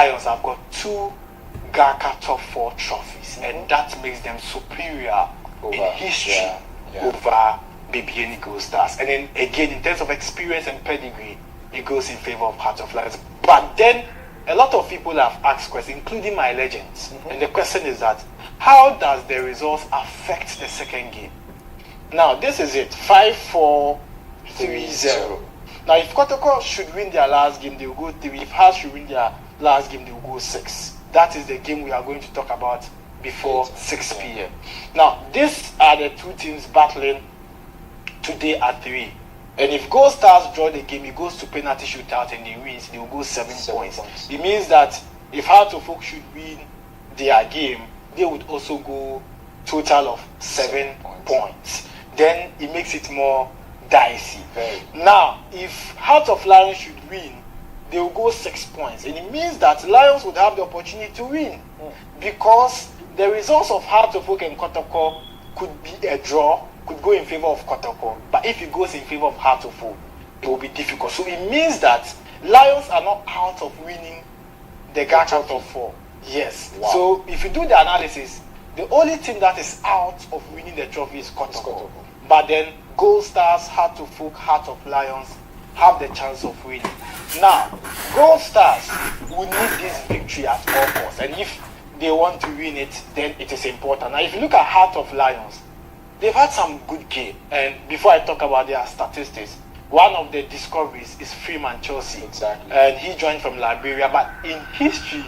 Lions have got 2 GHALCA top 4 trophies, and that makes them superior in history over BIBIANI GOLDSTARS. And then again, in terms of experience and pedigree, it goes in favor of Heart of Lions. But then a lot of people have asked questions, including my legends. And the question is that, how does the results affect the second game? Now, this is it. 5-4-3-0. Now, if Kotoko should win their last game, they will go 3. If Hearts should win their last game, they will go 6. That is the game we are going to talk about before 6 p.m. Now, these are the 2 teams battling today at 3. And if GOLDSTARS draw the game, it goes to penalty shootout and they win, they will go 7 points. It means that if Heart of Oak should win their game, they would also go total of 7 points. Then it makes it more dicey. Now, if Heart of Lions should win, they will go 6 points. And it means that Lions would have the opportunity to win. Because the results of Heart of Oak and Kotoko could be a draw, could go in favor of Kotoko. But if it goes in favor of Heart of Oak, it will be difficult. So it means that Lions are not out of winning the GHALCA top 4. Yes. Wow. So if you do the analysis, the only team that is out of winning the trophy is Kotoko. But then GOLDSTARS, Heart of Oak, Heart of Lions have the chance of winning. Now, GOLDSTARS will need this victory at all costs. And if they want to win it, then it is important. Now, if you look at Heart of Lions, they've had some good game. And before I talk about their statistics, one of the discoveries is Freeman Chelsea. Exactly. And he joined from Liberia. But in history,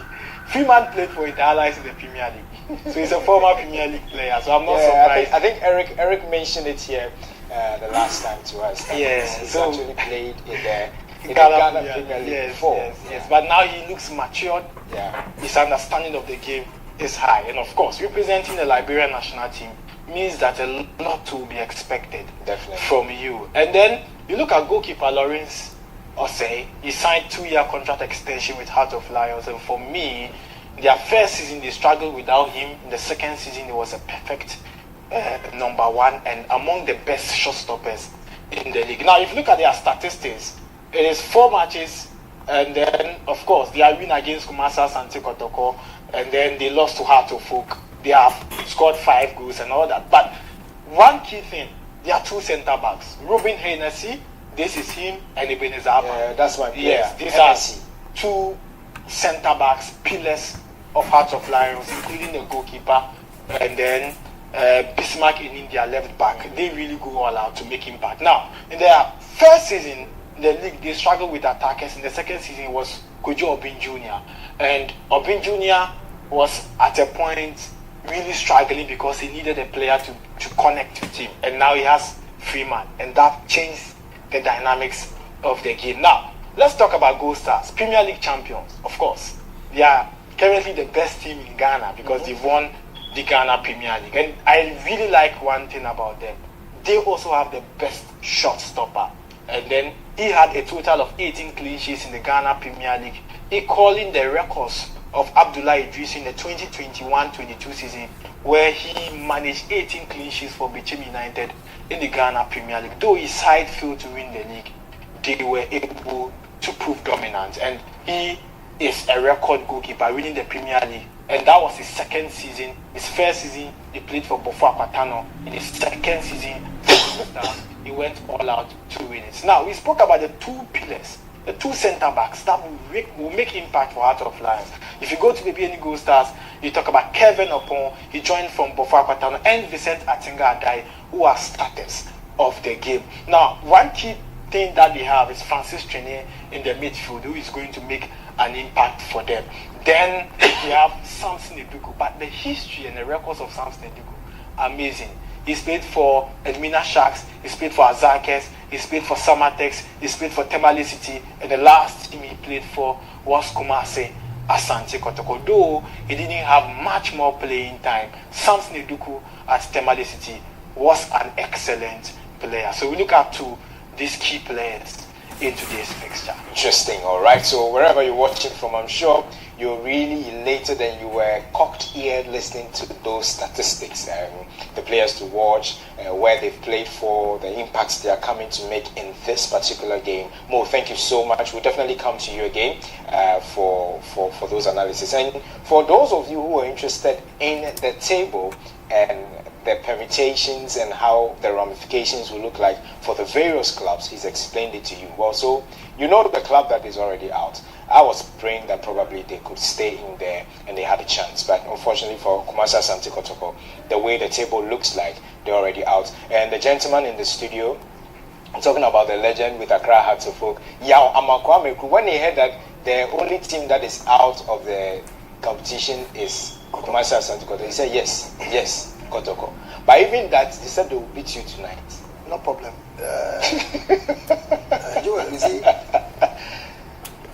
Freeman played for the Allies in the Premier League. So he's a former Premier League player. So I'm not surprised. I think Eric mentioned it here the last time to us. He's actually played in the Ghana Premier League before. Yes. But now he looks matured. His understanding of the game is high. And of course, representing the Liberian national team means that a lot will be expected from you. And then you look at goalkeeper Lawrence Osei. He signed 2-year contract extension with Heart of Lions. And for me, their first season they struggled without him. In the second season, it was a perfect number 1 and among the best shot stoppers in the league. Now, if you look at their statistics, it is 4 matches, and then of course their win against Kumasa Asante Kotoko, and then they lost to Heart of Oak. They have scored 5 goals and all that. But one key thing, there are 2 centre backs. Ruben Hennessy, this is him, and Ebenezer Abba. That's my player. Yes, these are 2 centre backs, pillars of Heart of Lions, including the goalkeeper, and then Bismarck in India, left back. They really go all out to make impact. Now, in their first season in the league, they struggled with attackers. In the second season, it was Kojo Obin Jr. And Obin Jr. was at a point really struggling because he needed a player to connect with him. And now he has Freeman, and that changed the dynamics of the game. Now, let's talk about GOLDSTARS, Premier League champions, of course. They are currently the best team in Ghana because they've won the Ghana Premier League. And I really like one thing about them. They also have the best shot stopper. And then he had a total of 18 clean sheets in the Ghana Premier League, equaling the records of Abdullah Idris in the 2021-22 season, where he managed 18 clean sheets for Bichim United in the Ghana Premier League. Though his side failed to win the league, they were able to prove dominance. And he is a record goalkeeper winning the Premier League. And that was his second season. His first season, he played for Bofo Apatano. In his second season, he went all out to win it. Now, we spoke about the 2 pillars, the 2 centre-backs that will make impact for Heart of Lions. If you go to BIBIANI GOLDSTARS, you talk about Kevin Opon, he joined from Bofo Apatano, and Vincent Atinga Adai, who are starters of the game. Now, one key thing that they have is Francis Trene in the midfield, who is going to make an impact for them. Then we have Samson Edugu, but the history and the records of Samson Edugu are amazing. He's played for Elmina Sharks, he's played for Azakes, he's played for Samatex, he's played for Temale City, and the last team he played for was Kumasi Asante Kotoko. Though he didn't have much more playing time, Samson Edugu at Temale City was an excellent player. So we look up to these key players in today's fixture. Interesting. All right. So wherever you're watching from, I'm sure you're really elated and you were cocked-eared listening to those statistics, the players to watch, where they've played for, the impacts they are coming to make in this particular game. Mo, thank you so much. We'll definitely come to you again for those analyses. And for those of you who are interested in the table and the permutations and how the ramifications will look like for the various clubs, he's explained it to you. Well, so you know the club that is already out. I was praying that probably they could stay in there and they had a chance, but unfortunately for Kumasi Asante Kotoko, the way the table looks like, they're already out. And the gentleman in the studio, talking about the legend with Accra Hearts of Oak, Yao Amakwameku, when he heard that the only team that is out of the competition is Kumasi Asante Kotoko, he said yes, Kotoko. But even that, he said they will beat you tonight. No problem. Joel, you see,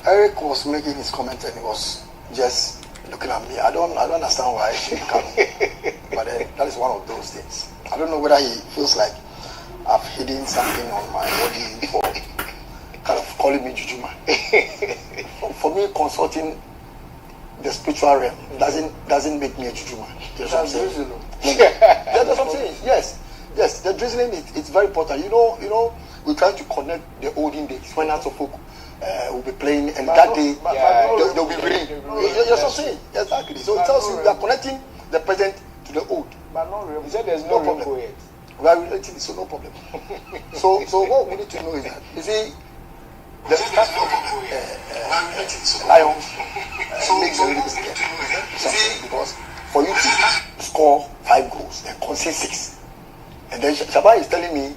Eric was making his comment and he was just looking at me. I don't understand why he come. But that is one of those things. I don't know whether he feels like I've hidden something on my body for kind of calling me Juju man. For me, consulting the spiritual realm doesn't make me a Juju man. That's what I'm saying. That's what I'm saying. Yes, the drizzling it's very important. You know, we're trying to connect the olden days when Hearts of Oak will be playing, and that day they'll be rain. That's what I'm saying. Exactly. So it tells you we are connecting the present to the old. But no real. He said there's no problem yet. We are relating, so no problem. So what we need to know is that, you see, the start of Lions makes a really big step. Because for you to score 5 goals and concede 6, and then Shaban is telling me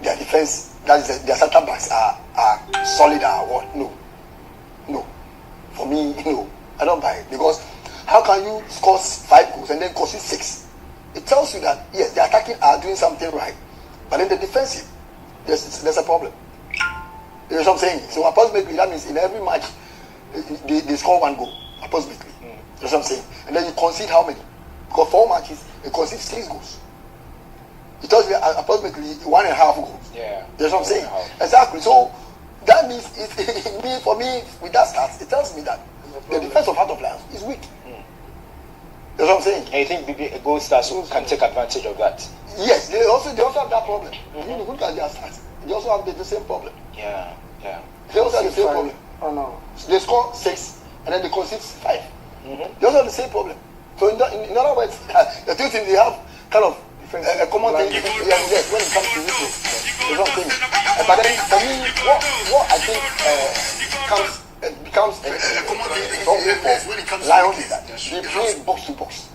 their defense, that is their center backs are solid or what? No. For me, no. I don't buy it, because how can you score 5 goals and then concede 6? It tells you that yes, the attacking are doing something right, but in the defensive, there's a problem. You know what I'm saying? So approximately that means in every match they score 1 goal. Approximately. You know what I'm saying? And then you concede how many? Because 4 matches, you concede 6 goals. It tells you approximately 1.5 goals. Yeah. You know what I'm saying? Exactly. So that means for me, with that stats, it tells me that the defense of Hearts of Lions is weak. You know what I'm saying? And you think BIBIANI GOLDSTARS can take advantage of that? Yes, they also have that problem. You look at their stats, they also have the same problem. Yeah. They also have the same problem. Oh no. They score 6 and then they concede 5. They also have the same problem. So in other words, the two teams, they have kind of a common thing. Yes, when it comes to replay. You know what I'm saying? But then for me, what I think becomes a problem for Lions is that they play box to box.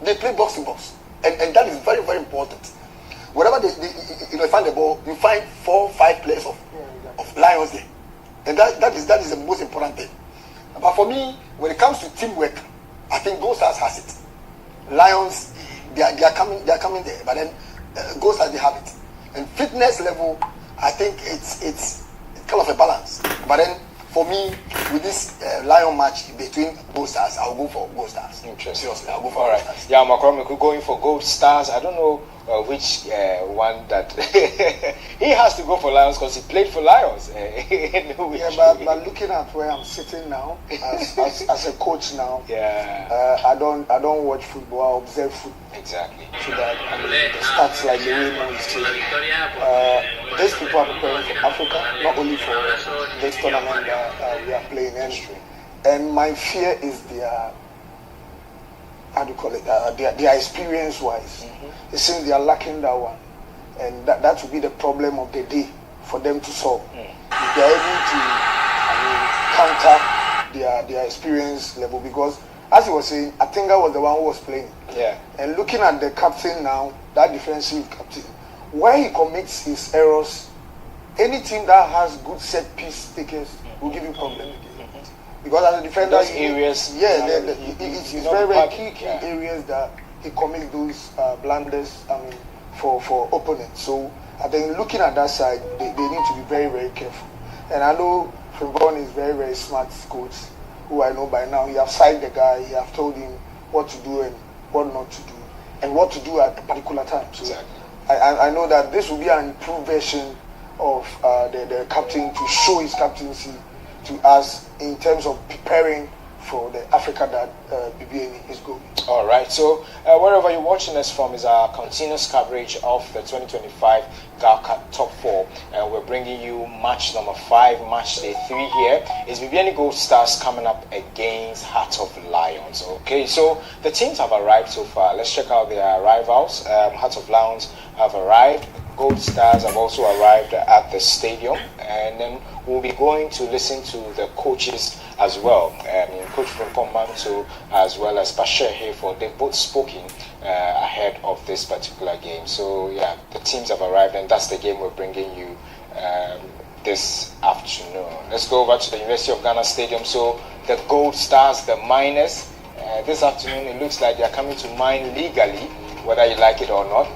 They play box to box, and that is very, very important. Whenever they find the ball, you find 4 or 5 players of Lions there, and that is the most important thing. But for me, when it comes to teamwork, I think GOLDSTARS has it. Lions, they are coming there, but then GOLDSTARS, they have it. And fitness level, I think it's kind of a balance. But then for me, with this Lion match between GOLDSTARS, I'll go for GOLDSTARS. Interesting. Seriously, I'll go for All right. GOLDSTARS. Yeah, McCormick going for GOLDSTARS. I don't know which one that he has to go for Lions because he played for Lions. But looking at where I'm sitting now, as a coach now, I don't watch football. I observe football. Exactly. So that the stats like the way Mo is saying. These people are preparing for Africa, not only for this tournament that we are playing in. And my fear is their, how do you call it, their experience wise. It seems they are lacking that one, and that will be the problem of the day for them to solve. If they are able to counter their experience level, because as he was saying, Atinga was the one who was playing. Yeah. And looking at the captain now, that defensive captain, where he commits his errors, any team that has good set piece takers will give you problem. Because as a defender, those areas, it's very, very key areas that he commits those blunders. For opponents. So I think looking at that side, they need to be very, very careful. And I know Fimbon is very, very smart coach, who I know by now. He have signed the guy. He have told him what to do and what not to do, and what to do at a particular time. So exactly. I know that this will be an improved version of the captain to show his captaincy to us in terms of preparing for the Africa that BIBIANI is going. All right, so wherever you're watching us from is our continuous coverage of the 2025 GHALCA Top 4. We're bringing you match number 5, match day 3 here. It's BIBIANI GOLDSTARS coming up against Heart of Lions. Okay, so the teams have arrived so far. Let's check out their arrivals. Heart of Lions have arrived. GOLDSTARS have also arrived at the stadium, and then we'll be going to listen to the coaches as well. Coach Frimpong as well as Bashir Hayford, they've both spoken ahead of this particular game. So yeah, the teams have arrived, and that's the game we're bringing you this afternoon. Let's go over to the University of Ghana Stadium. So the GOLDSTARS, the miners, this afternoon it looks like they're coming to mine legally, whether you like it or not.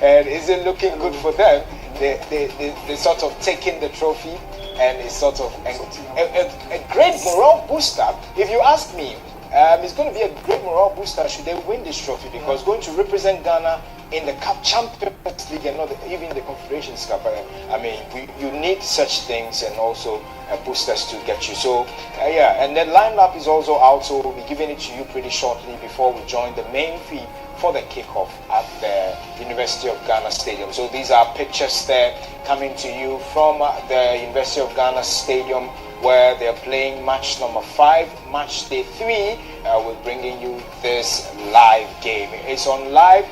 And is it looking good for them? They sort of taking the trophy, and it's sort of a great morale booster. If you ask me, it's going to be a great morale booster should they win this trophy, because going to represent Ghana in the Cup Champions League and not even the Confederations Cup. I mean, you need such things, and also boosters to get you. So yeah, and the lineup is also out, so we'll be giving it to you pretty shortly before we join the main feed for the kickoff at the University of Ghana Stadium. So these are pictures there coming to you from the University of Ghana Stadium, where they're playing match number 5, match day 3. We're bringing you this live game. It's on live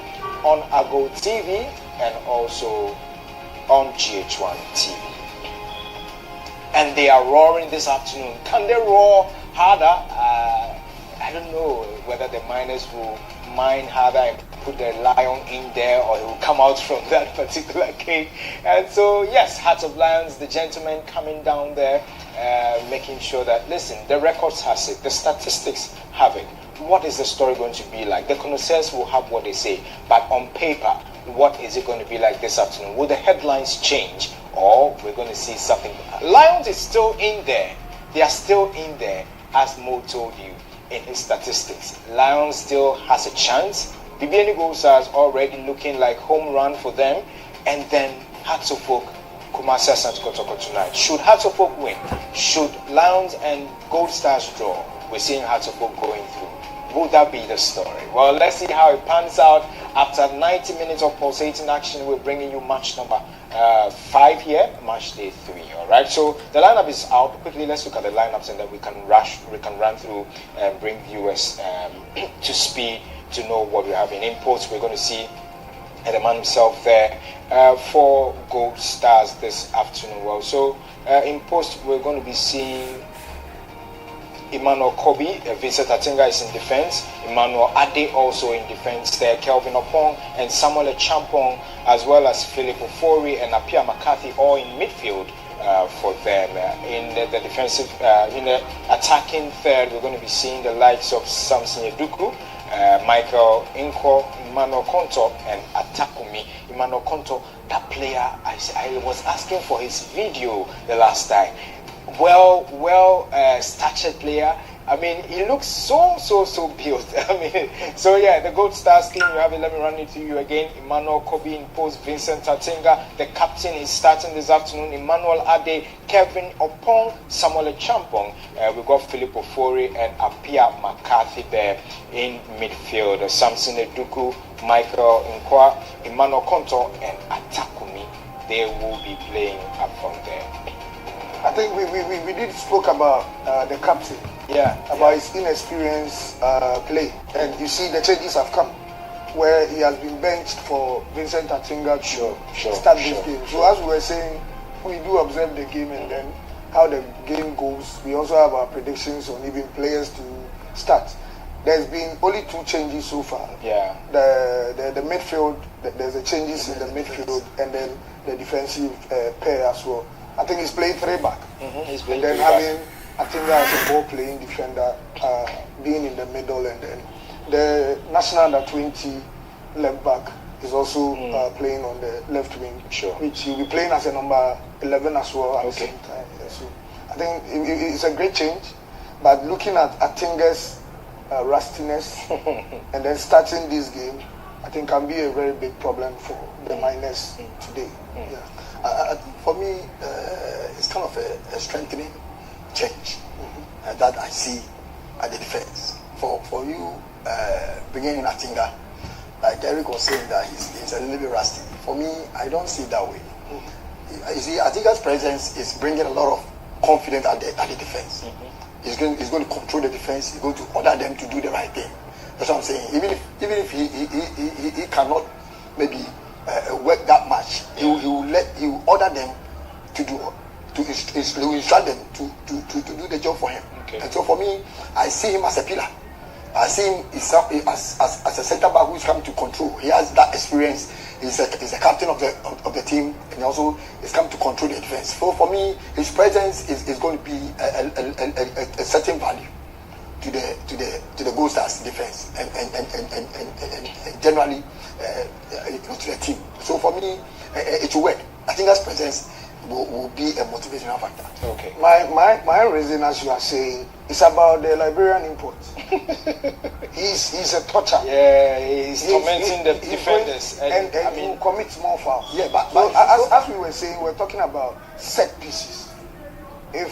on Ago TV and also on GH1 TV. And they are roaring this afternoon. Can they roar harder? I don't know whether the miners will mine harder and put the lion in there, or he will come out from that particular game. And so yes, Heart of Lions, the gentleman coming down there, making sure that, listen, the records has it, the statistics have it. What is the story going to be like? The connoisseurs will have what they say, but on paper, what is it going to be like this afternoon? Will the headlines change, or we're going to see something? Lions is still in there. They are still in there, as Mo told you in his statistics. Lions still has a chance. BIBIANI GOLDSTARS already looking like home run for them. And then Hearts of Oak, Kumasi Asante Kotoko tonight. Should Hearts of Oak win? Should Lions and GOLDSTARS draw? We're seeing Hearts of Oak going through. Would that be the story? Well, let's see how it pans out. After 90 minutes of pulsating action, we're bringing you match number 5 here, match day 3. All right, so the lineup is out. Quickly, let's look at the lineups, and then we can run through and bring viewers to speed to know what we have in imports. We're going to see the man himself there for GOLDSTARS this afternoon. Well, so in post, we're going to be seeing Emmanuel Kobe, Vincent Atinga is in defense, Emmanuel Ade also in defense there, Kelvin Opong and Samuel Champong, as well as Philip Ofori and Apia McCarthy, all in midfield for them. In the defensive, in the attacking third, we're going to be seeing the likes of Samson Eduku, Michael Inko, Emmanuel Konto and Atakumi. Emmanuel Konto, that player, I was asking for his video the last time. Well statured player. I mean, he looks so built. I mean, so yeah, the GOLDSTARS team, you have it. Let me run it to you again. Emmanuel Kobe in post, Vincent Tatinga. The captain is starting this afternoon. Emmanuel Ade, Kevin Opong, Samuel Champong. We've got Philip Ofori and Apia McCarthy there in midfield. Samson Eduku, Michael Nkwa, Emmanuel Konto, and Atakumi. They will be playing up from there. I think we did spoke about the captain. Yeah. About his inexperienced play. And you see the changes have come, where he has been benched for Vincent Atinga to start this game. So as we were saying, we do observe the game and then how the game goes. We also have our predictions on even players to start. There's been only 2 changes so far. Yeah. The midfield, there's a changes in the midfield, and then the defensive pair as well. I think he's playing 3-back. He's playing and then 3-back. having Atinga as a ball-playing defender, being in the middle, and then the national under 20 left back is also playing on the left wing, which he'll be playing as a number 11 as well at the same time. Yeah, so I think it's a great change, but looking at Atinga's rustiness and then starting this game, I think can be a very big problem for the miners today. Yeah. I think for me, it's kind of a strengthening change that I see at the defense. For you bringing in Atinga, like Eric was saying that he's a little bit rusty. For me, I don't see it that way. You see, Atinga's presence is bringing a lot of confidence at the defense. He's going to control the defense. He's going to order them to do the right thing. That's what I'm saying. Even if he cannot maybe work that much, he will order them to instruct them to do the job for him. Okay. And so for me, I see him as a pillar. I see him as a center back who's coming to control. He has that experience. He's a captain of the team, and also is coming to control the defense. So for me, his presence is going to be a certain value to the GHALCA defense and generally to the team. So for me, it will work. I think that presence will be a motivational factor. Okay. My reason, as you are saying, is about the Liberian import. he's a toucher. Yeah, he's tormenting the defenders, and he will commit more fouls. Yeah, but as we were saying, we're talking about set pieces. I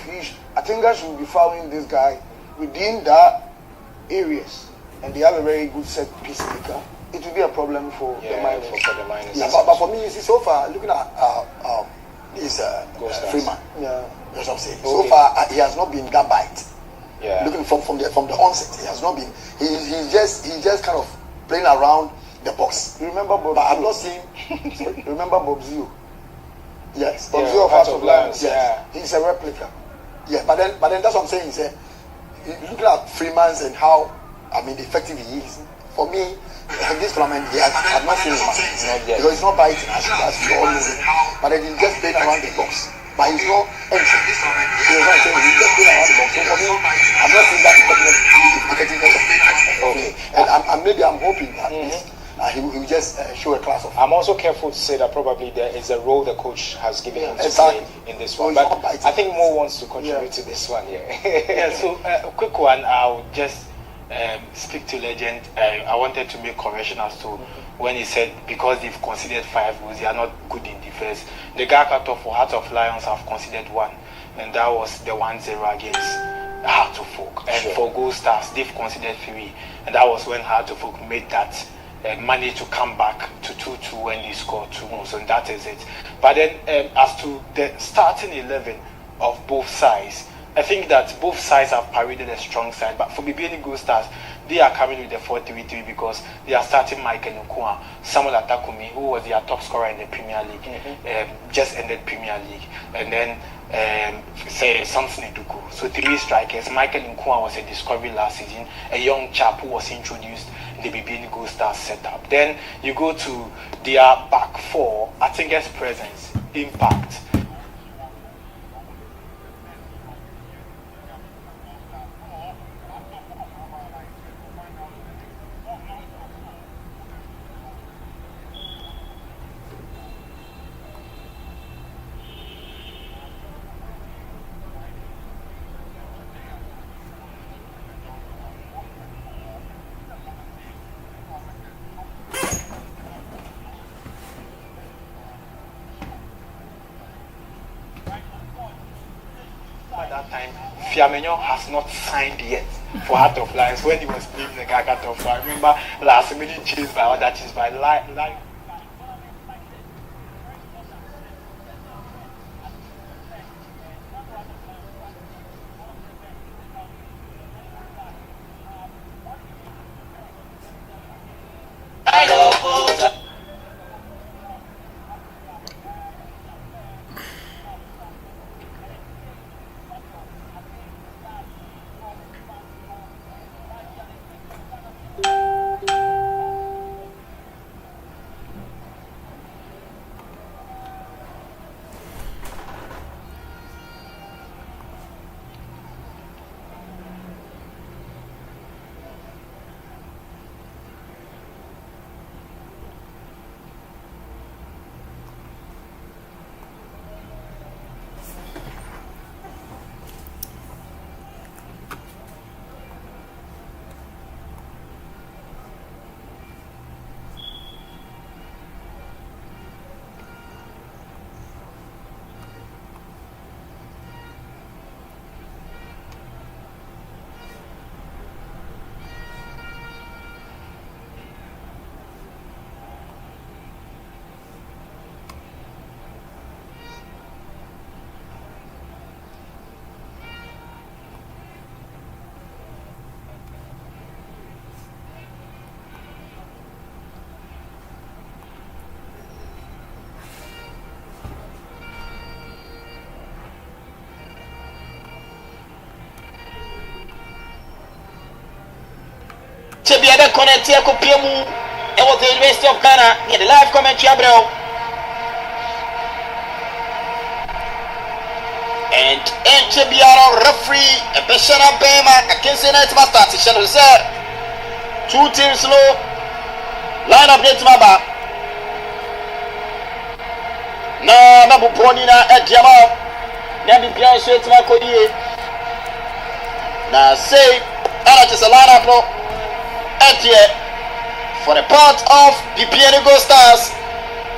think that should be fouling this guy within that areas, and they have a very good set piece maker. It will be a problem for the minors. For the minors. Yeah, but for me, you see, so far looking at this Freeman. Yeah, that's what I'm saying. So far, he has not been that bite. Yeah. Looking from the onset, he has not been. He's just kind of playing around the box. Remember Bob? But I've not seen. Remember Bob Zio? Yes. Bob Zio of Heart of Lions. Yes. He's a replica. Yeah, but then that's what I'm saying. Is looking at Freeman's and how effective he is. For me, this tournament, I've not seen him because he's not biting as we all know. But then he's just playing around the box. But he's not entering. He's not saying he's just playing around the box. So for me, I'm not seeing that effectiveness. Okay. And maybe I'm hoping that he will just show a class of. I'm also careful to say that probably there is a role the coach has given him to exactly. play in this one. But I think Mo wants to contribute to this one here. So a quick one. I'll just speak to Legend. I wanted to make correction as to when he said because they've conceded 5 goals, they are not good in defense. The GHALCA for Heart of Lions have conceded 1, and that was the 1-0 against Heart of Folk. And for GHALCA, they've conceded 3, and that was when Heart of Folk made that managed to come back to 2-2 when they scored 2 goals, and that is it. But then as to the starting 11 of both sides, I think that both sides have paraded a strong side, but for BIBIANI GOLDSTARS, they are coming with the 4-3-3 because they are starting Michael Nkua, Samuel Atakumi, who was their top scorer in the Premier League, just ended Premier League, and then say Samson Eduku. So 3 strikers. Michael Nkua was a discovery last season, a young chap who was introduced in the BIBIANI GOLDSTARS setup. Then you go to their back 4, Atinga's presence, impact. At that time, Fiamenyo has not signed yet for Heart of Lions when he was playing the GHALCA. I remember last minute changed by other teams by line. to be a connected Kopiamu. It was the University of Ghana. Yeah, the live commentary, bro. And NCBR referee, a Beshana Bema, a Kinsey Night Master, Shano said, 2 teams low. Line up net Maba. Na Nabu Ponina at Jamal. Nabi Pian Sweat Makodi. Now say, I just a line up no. At here for the part of the BIBIANI GOLDSTARS.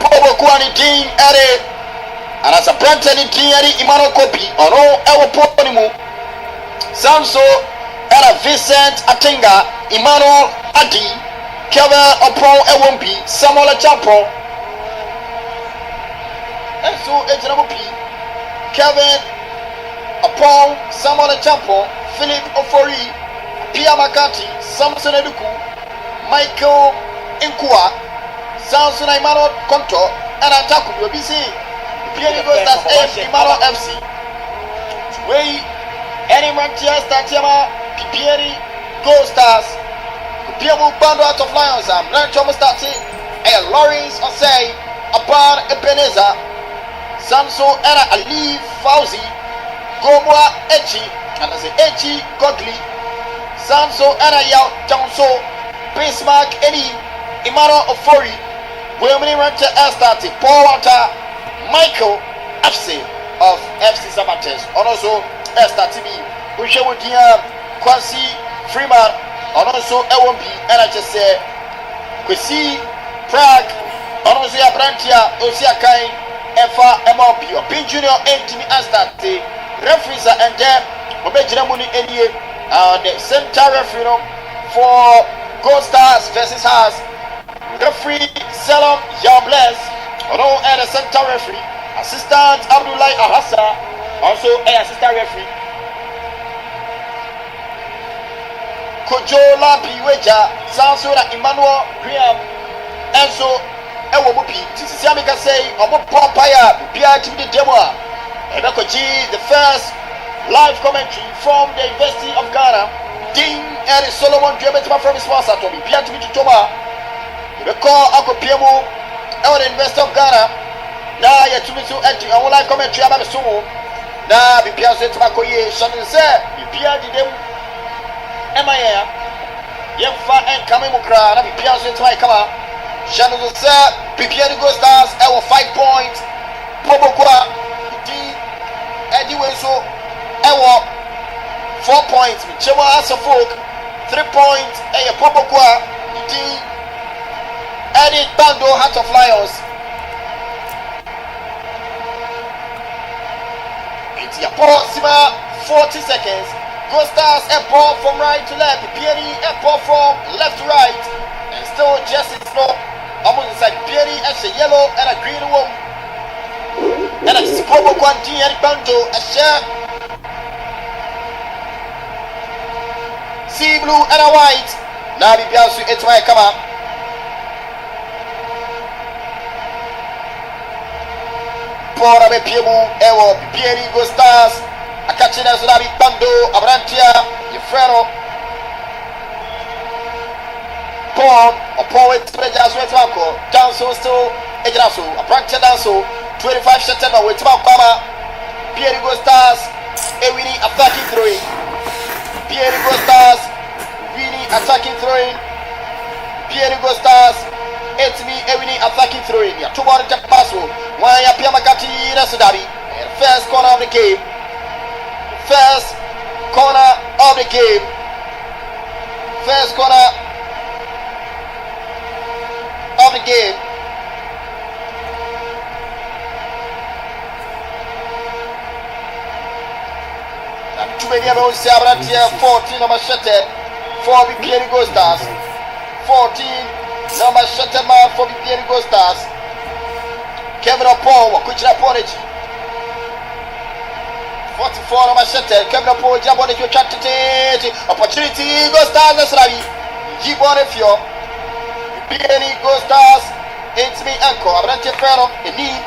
Pobo Kwani Dean Ere. And as a Brentani Diari Imano Kopi, or no Ewoponimu, Samso, Era Vincent Atenga, Emmanuel Adi, Kevin upon Ewombi, Samuel Chapo, and so Ejanamu P, Kevin upon Samuel Chapo, Philip Ofori, Pia Makati, Samson Eduku, Michael Nkua, Samson Emmanuel Konto, and Ataku, you'll be seeing. BIBIANI GOLDSTARS Imaro FC. Way any Manchester Tatiama BIBIANI GOLDSTARS. Biamu Bando out of Lions. I'm not sure starting a Lawrence Osei upon Ebenezer Samso Era Ali Fauzi Gomwa Echi and as a Echi Godly Samso Era Yao Johnso Bismarck Eddie Imaro Ofori Wilmini Rancher Air starting Paul Walter Michael FC of FC Sabates, and also Esther TV, Ushewodia, Kwasi Freeman, and also Ewombi, and I just say, Kwesi Prague, and also Abrantia, Osiakai, Efa MLP, or Pin Junior, and Timmy Astarte, referees and there, Obejamuni Elie, the center referee for GOLDSTARS versus Haas, referee Salom Yabless. Although an center referee, assistant Abdullah Ahassa, also an assistant referee. Kojo Lapi Weja, Sansura Emmanuel Graham, and so Ewobupi. This is Yamika say, Omo Papaya, BIBIANI Demo, and Akoji, the first live commentary from the University of Ghana. Dean Eric Solomon Drebetma from his sponsor to BIBIANI Toma. The call Akopiemo. The University of Ghana. Now you to me to enter our live commentary about the sumo. Now BIBIANI to Makoye, Shannon said, BIBIANI dem MIA. Yemfa and Kamimukra, BIBIANI to my kama. Shannon said, BIBIANI GOLDSTARS, our 5 points. Pobokwa, Eddie Wenso, our 4 points. Chewa Asafok, 3 points. And Pobokwa, Eddie Bando, Heart of Lions. It's your Sima, 40 seconds. GOLDSTARS a ball from right to left. BIBIANI a ball from left to right. And still just slow. Almost inside BIBIANI as a yellow and a green one. And a Spobo Quanti and Bando a share. Sea blue and a white. Now BIBIANI it's my come up. Pora me piemu ewo BIBIANI GOLDSTARS akachina Zulabi Bando Abrantia Yefrero Paul with Prejas with Marco Danso still Ejaso Abrantia Danso 25 September with Marco BIBIANI GOLDSTARS Ewini attacking throwing BIBIANI GOLDSTARS Winnie attacking throwing BIBIANI GOLDSTARS it's me Ewini attacking throwing ya 2 1 pass. Why ya Pia Makati Nasudabi? First corner of the game. First corner of the game. First corner of the game. And too many of us say about here 14 number shattered for BIBIANI GOLDSTARS. 14 number shattered man for BIBIANI GOLDSTARS. Kevin Paul, which is upon it. 44 on my shutter. Kevin Paul, jump on it. You can't take opportunity. GOLDSTARS, Ravi. Keep on if you're BIBIANI GOLDSTARS. It's me, Uncle. I'm not your friend. A need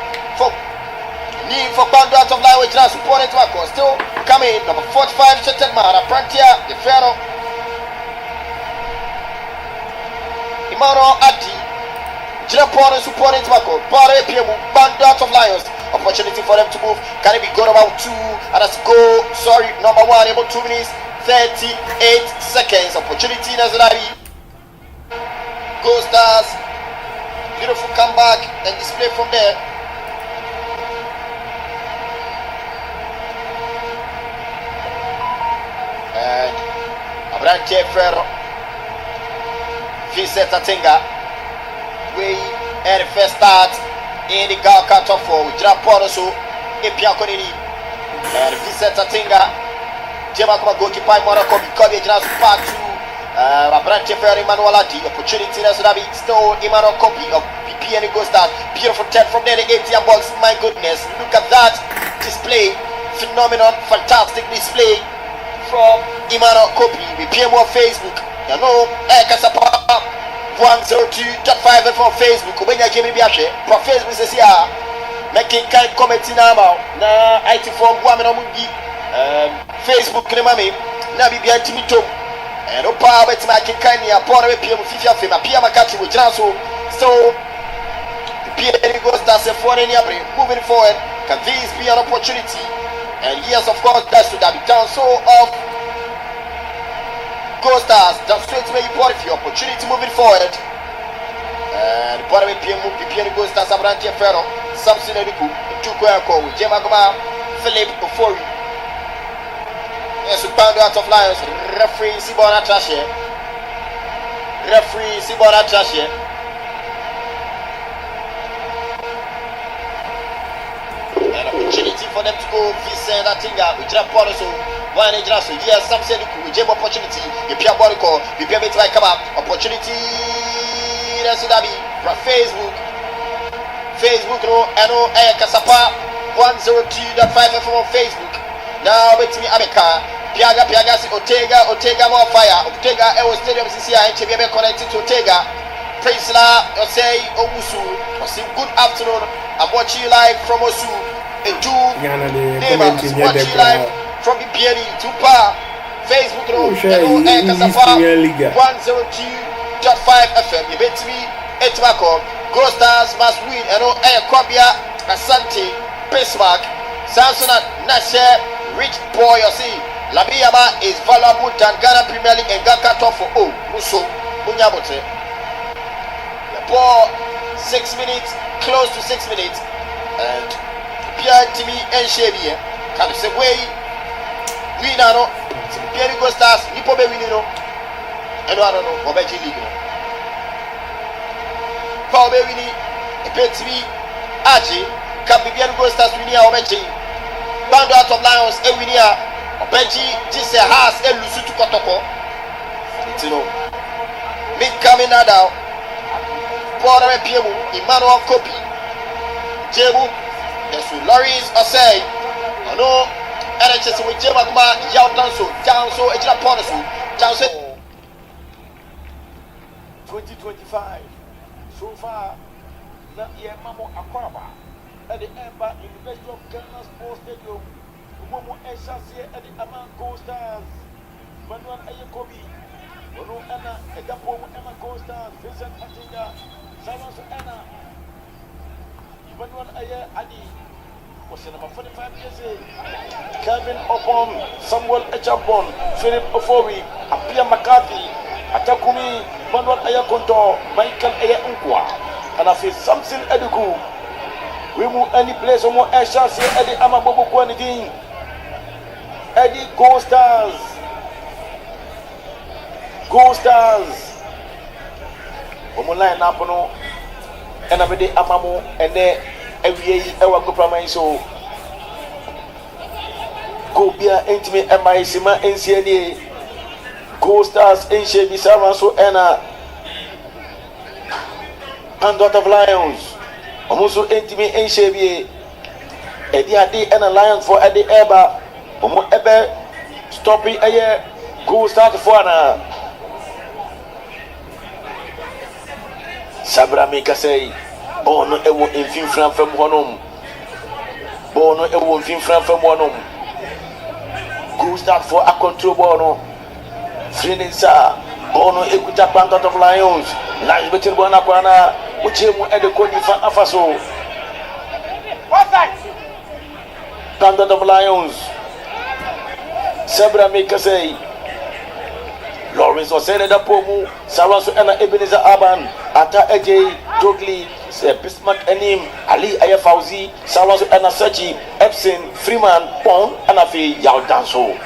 for Bando out of line with Johnson. Support it. Still coming. Number 45, Shattered Man. Apprentice, the Ferro. Imano Adi. Jirapon and support it Mako. Bare Piemu. Band out of Lions. Opportunity for them to move. Can it be gone about 2? And let's go. Sorry, number 1. About 2 minutes 38 seconds. Opportunity Nazarari. Gold Stars. Beautiful comeback and display from there. And Abrante Ferro. Vincent Atinga. We and the first start in the GHALCA top 4. We drop Poroso. Epia Konini. And Vincent Atinga. Jemakuma goalkeeper Monaco. Because he just part 2. Abrante Ferro Emmanuel Adi. Opportunity that's going to be still Emmanuel copy of BIBIANI GOLDSTARS. Beautiful 10 from there. The 80 box. My goodness. Look at that display. Phenomenon. Fantastic display from Emmanuel copy. We PM on Facebook. You know, Kasapa 102.5 on Facebook. When you came in for Facebook says here, making kind comment now. Na IT from woman on Facebook Kremami. Na BIBIANI Timito. And no power to making kind of upon a PM FIFA film. A PM Makati with Janso. So BIBIANI GOLDSTARS for any moving forward. Can this be an opportunity? And yes, of course, that's to be done. So of Gold Stars, that's straight where you bought it for your opportunity moving forward. And bottom BIBIANI GOLDSTARS Abrante Ferro, Samson Ediku, Chukwako, Jemagoma, Philip Ofori. Yes, we found out of Lions. Referee Sibona Trashe. Referee Sibona Trashe. An opportunity for them to go Vincent Atinga. We drop Poroso. One so yes, some said we gave opportunity. You Pia Borico, you Pia Bit like come up. Opportunity that's what be from Facebook. Facebook no Kasapa 102.5 FM on Facebook. Now with me Abeka. Piaga si Otega more fire. Otega Ewo Stadium CCI and connected to Otega. Praise La, you say Owusu. Good afternoon. I'm watching you live from Osu. And do watching you live from BIBIANI to Pa Facebook no Kasapa 102.5 FM. You bet me Etmako. Gold Stars must win. And Kwabia Asante Bismarck Samson Nashe Rich Boy you see. Labiyama is valuable than Ghana Premier League and GHALCA top for Muso Bunyabote. The ball 6 minutes, close to 6 minutes, and Pierre Timmy and Chevy can say way we now BIBIANI GOLDSTARS Nipo be winning no. And I don't know Obeji League no. Paul be winning a bit to me Aji can BIBIANI GOLDSTARS winning a Obeji. Band out of Lions a winning Obeji just a house a lusu to Kotoko. It's no. Me coming now. Paul be Piemu Emmanuel copy. Jebu. Yes, Lawrence Osei. No. NHS with Jemagma Yao Danso, Danso, Ejila Ponasu, Danso. 2025. So far, not yet Mamo Akwaba at the Ember University of Ghana Sports Stadium. Momo Eshasia at the Aman Gold Stars. Manuel Ayakobi, Oro Anna, Edapo Emma Gold Stars, Vincent Atinga, Samas Anna, Manuel Aya Adi. Was number 45 years old. Kevin Opon, Samuel Echapon, Philip Ofori, Apia McCarthy, Atakumi, Manuel Ayakonto, Michael Aya Unkwa, and I feel Samson Ediku. We move any place or more Ashas here, Eddie Amabobo Kwanidin, Eddie Gold Stars, Gold Stars. Omola Napono, and Abede Amamo, and there. Every year, I go primary so go be an intimate MICMA NCNA Gold Stars NCB Sama so Anna and Dot of Lions. Also intimate NCB Eddie Adi and a Lions for Eddie Eba. Ebe stopping a year Gold Stars for Anna Sabra Mika say. Bono ewo infin fran fam honom. Bono ewo infin fran fam honom. Gold Stars for a control bono. Friendin sa Bono ekuta Panther of Lions. Lions between Bona Kwana, which him at the Cody Afaso. Panther of Lions. Sebra make say. Lawrence was saying that Pomu, Sarasu and Ebenezer Aban, Ata AJ, Jogli, Bismarck Enim, Ali Ayafauzi, Sarasu and Sachi, Epson, Freeman, Pong, and Afi Yao Danso.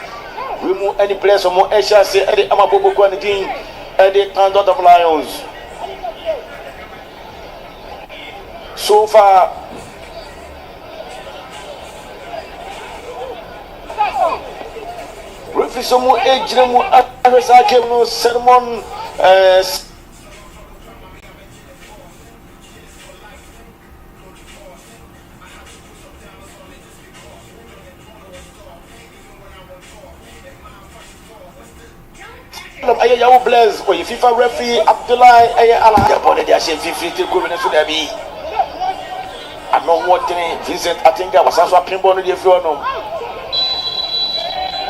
Remove any players from Esha, say Eddie Amabobo Quantin, Eddie Panther of Lions. So far, referee someone age them Aresa came no sermon Aye yawo bless or FIFA referee Abdullah Aye Ala body dia say 50 go na so da bi Anon what Vincent Atinga was also pinball no dey free no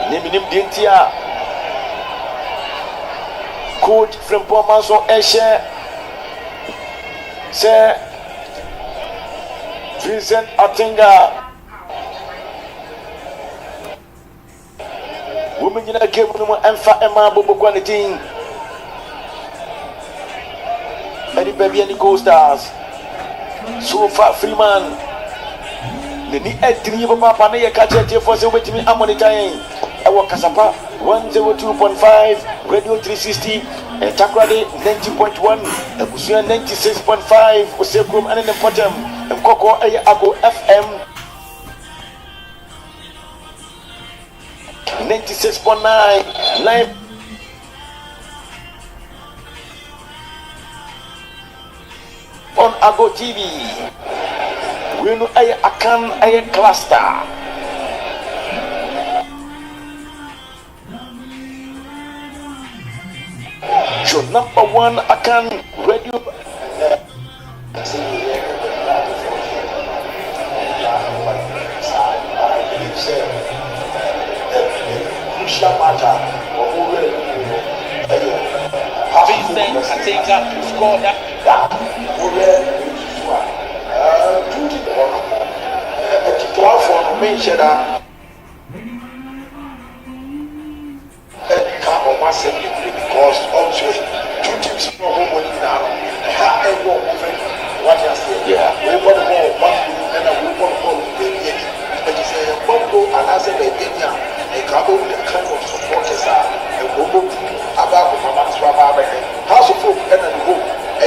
Nim Dintia Coach from Pomanso Eshe say Vincent Atinga women in a game no emfa ema bobo kwanitin Eddie BIBIANI GOLDSTARS so far Freeman Nini Edri Papa na ye catch for say wetimi amonitain Ewo Kasapa 102.5 Radio 360 Takrade 90.1 Ebusia 96.5 Osekrum and in the bottom Mkoko Ago FM 96.9 live on Ago TV. We know I can cluster. Show number one I can radio. Vincent Atinga scored that. Because also two teams from home now. What you say? Yeah. We want to go one and we want to go BIBIANI. But you say Bongo and I say BIBIANI. A couple of kind of supporters are a Bongo about Mama Swaba. House of Folk and a book. A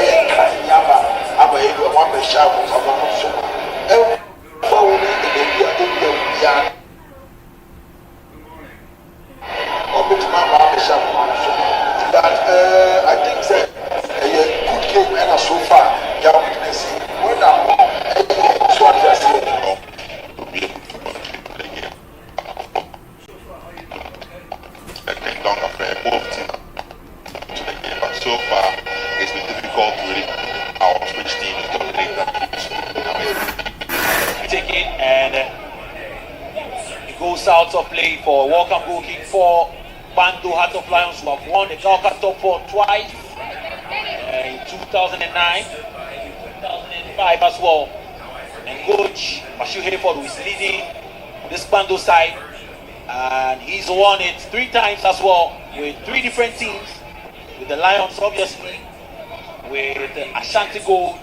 Yaba. Aba one may shout for Mama Swaba. But I think that a good game and so far, you are witnessing. When I'm what you are saying. Long affair, both teams to the game, but so far it's been difficult to really out which team is dominating that Take it and it goes out of play for welcome goal kick for Bando Heart of Lions, who have won the GHALCA Top 4 twice in 2009, 2005 as well. And coach Bashu Hayford, who is leading this Bando side, and he's won it 3 times as well with 3 different teams, with the Lions obviously, with Ashanti Gold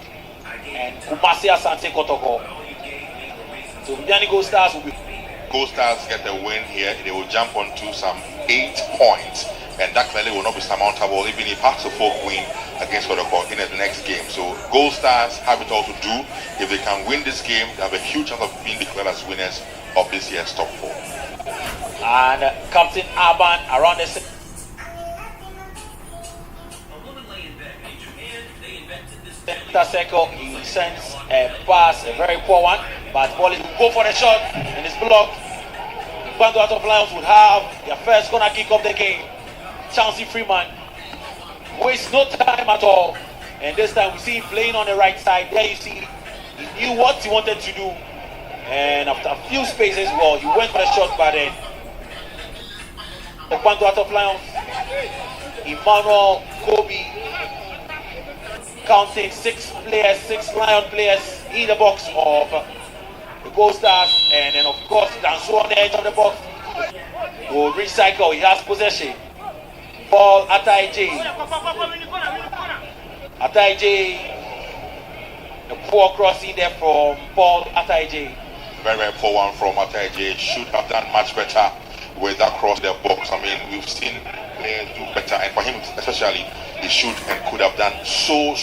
and Kumasi Asante Kotoko. So BIBIANI GOLDSTARS will be GOLDSTARS get the win here, they will jump onto some 8 points, and that clearly will not be surmountable even if Hearts of Folk win against Kotoko in the next game. So GOLDSTARS have it all to do. If they can win this game, they have a huge chance of being declared as winners of this year's top 4. And Captain Aban around the center circle, he sends a pass, a very poor one, but Bolly will go for the shot and it's blocked. Bando Heart of Lions would have their first corner kick of the game. Chancey Freeman wastes no time at all, and this time we see him playing on the right side. There you see he knew what he wanted to do, and after a few spaces, well, he went for the shot, but then the Bando Heart of Lions Emmanuel Kobe counting 6 Lion players in the box of the Gold Stars, and then of course Danso on the edge of the box will recycle. He has possession. Paul Ataije, the poor crossing there from Paul Ataije. Very, very poor one from Ataije. Should have done much better with that cross the box. I mean, we've seen players do better, and for him especially, he should and could have done so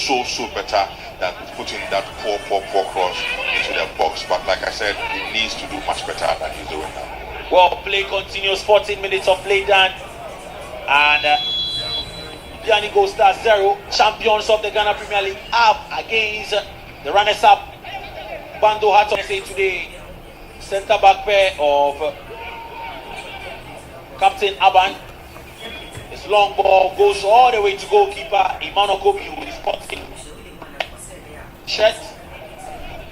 better than putting that poor cross into the box. But like I said, he needs to do much better than he's doing now. Well, play continues. 14 minutes of play done, and BIBIANI GOLDSTARS 0, champions of the Ghana Premier League, up against the runners-up Bando Hearts of SA today. Centre back pair of Captain Aban. His long ball goes all the way to goalkeeper Emmanuel Kobe with his sporting shirt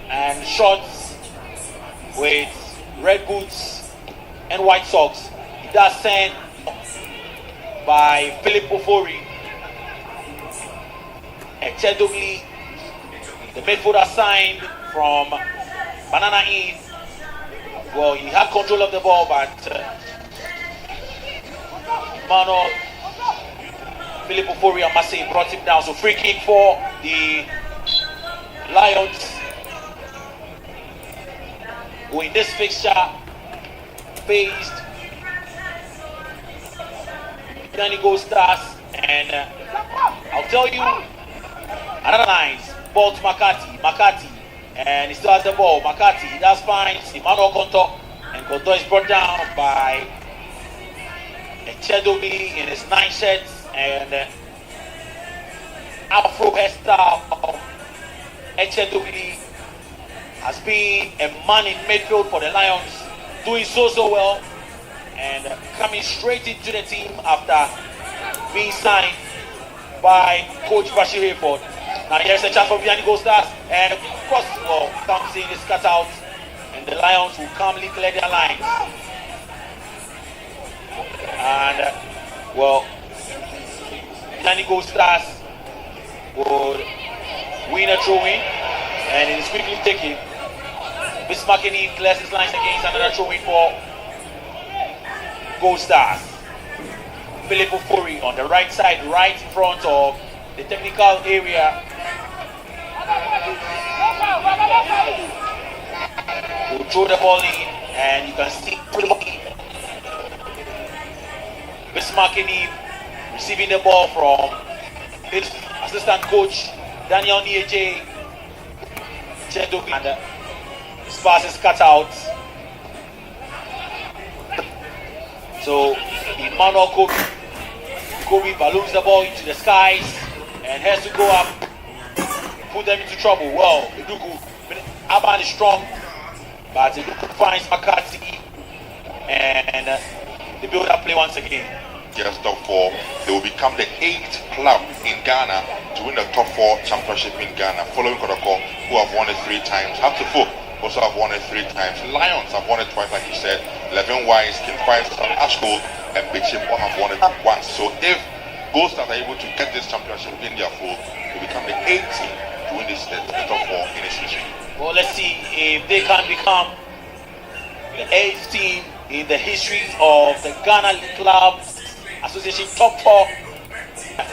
and shorts with red boots and white socks. He does send by Philip Ofori. Echedogli, the midfielder signed from Banana Inn. Well, he had control of the ball, but Emmanuel Philip Ofori and Massey brought him down. So free kick for the Lions, who in this fixture faced BIBIANI GOLDSTARS, and I'll tell you another lines. Ball to McCarthy, and he still has the ball. McCarthy, that's fine. Emmanuel Konto, and Konto is brought down by Echedogli in his 9 shirts and Afro hairstyle. Echedogli has been a man in midfield for the Lions, doing so well, and coming straight into the team after being signed by Coach Bashir Hayford. Now here's a chance for BIBIANI GOLDSTARS, and of course, well, comes in, is cut out, and the Lions will calmly clear their lines. And well, BIBIANI GOLDSTARS would win a throw-in, and it is quickly taken. Bismarckini clears his lines against another throw-in for GOLDSTARS. Philip Ofori on the right side, right in front of the technical area. We'll throw the ball in, and you can see Bismarckini receiving the ball from his assistant coach Daniel Nieje. And his pass is cut out. So Emmanuel Kobe balloons the ball into the skies and has to go up, put them into trouble. Well, Eduku, Aban is strong, but Eduku finds McCarthy, and they build up play once again. Yes, top 4. They will become the 8th club in Ghana to win the top 4 championship in Ghana, following Kodoko, who have won it 3 times. Hatofo also have won it 3 times. Lions have won it twice, like you said. 11 Wise, King Fires, Ashko, and Bichim all have won it once. So if GOLDSTARS are able to get this championship in their fold, they become the 8th team to win this the top 4 in this history. Well, let's see if they can become the 8th team in the history of the Ghana League Club Association top 4.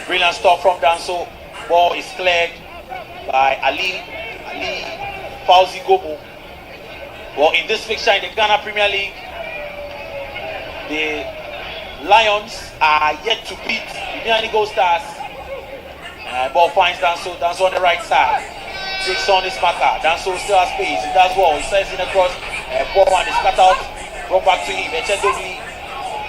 Brilliant stop from Danso. Ball is cleared by Ali Fauzi Gobo. Well, in this fixture in the Ghana Premier League, the Lions are yet to beat BIBIANI GOLDSTARS. Ball finds Danso on the right side. Takes on his marker. Danso still has space. He does well. He sends in across. Ball one is cut out. Brought back to him. Echedogli.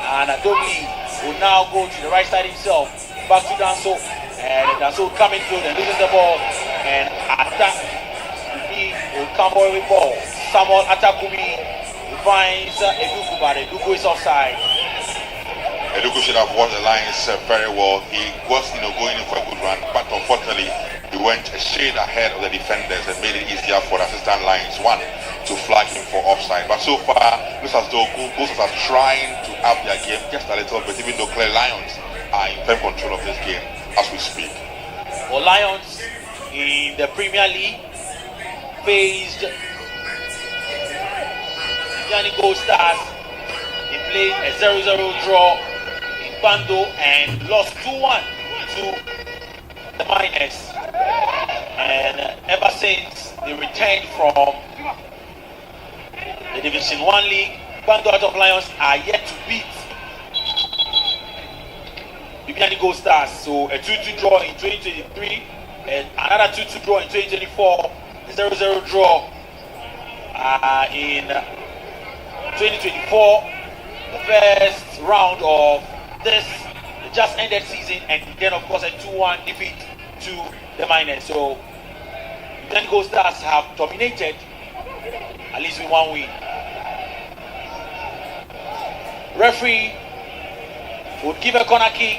And Adogli will now go to the right side himself. Back to Danso. And Danso will come infield and loses the ball. And attack. He will come away with ball. Samuel Atakumi finds Eduku, but Eduku is offside. Eduku should have watched the Lions very well. He was, going in for a good run, but unfortunately, he went a shade ahead of the defenders and made it easier for the assistant Lions one to flag him for offside. But so far, it looks as though GOLDSTARS are trying to up their game just a little bit, even though clear Lions are are in firm control of this game as we speak. Well, Lions in the Premier League faced BIBIANI GOLDSTARS. They played a 0-0 draw in Bando and lost 2-1 to the Miners. And ever since they returned from the Division 1 League, Bando Heart of Lions are yet to beat BIBIANI GOLDSTARS. So a 2-2 draw in 2023 and another 2-2 draw in 2024, a 0-0 draw in 2024, the first round of this the just ended season, and then of course a 2-1 defeat to the Miners. So BIBIANI GOLDSTARS have dominated at least with one win. Referee would give a corner kick,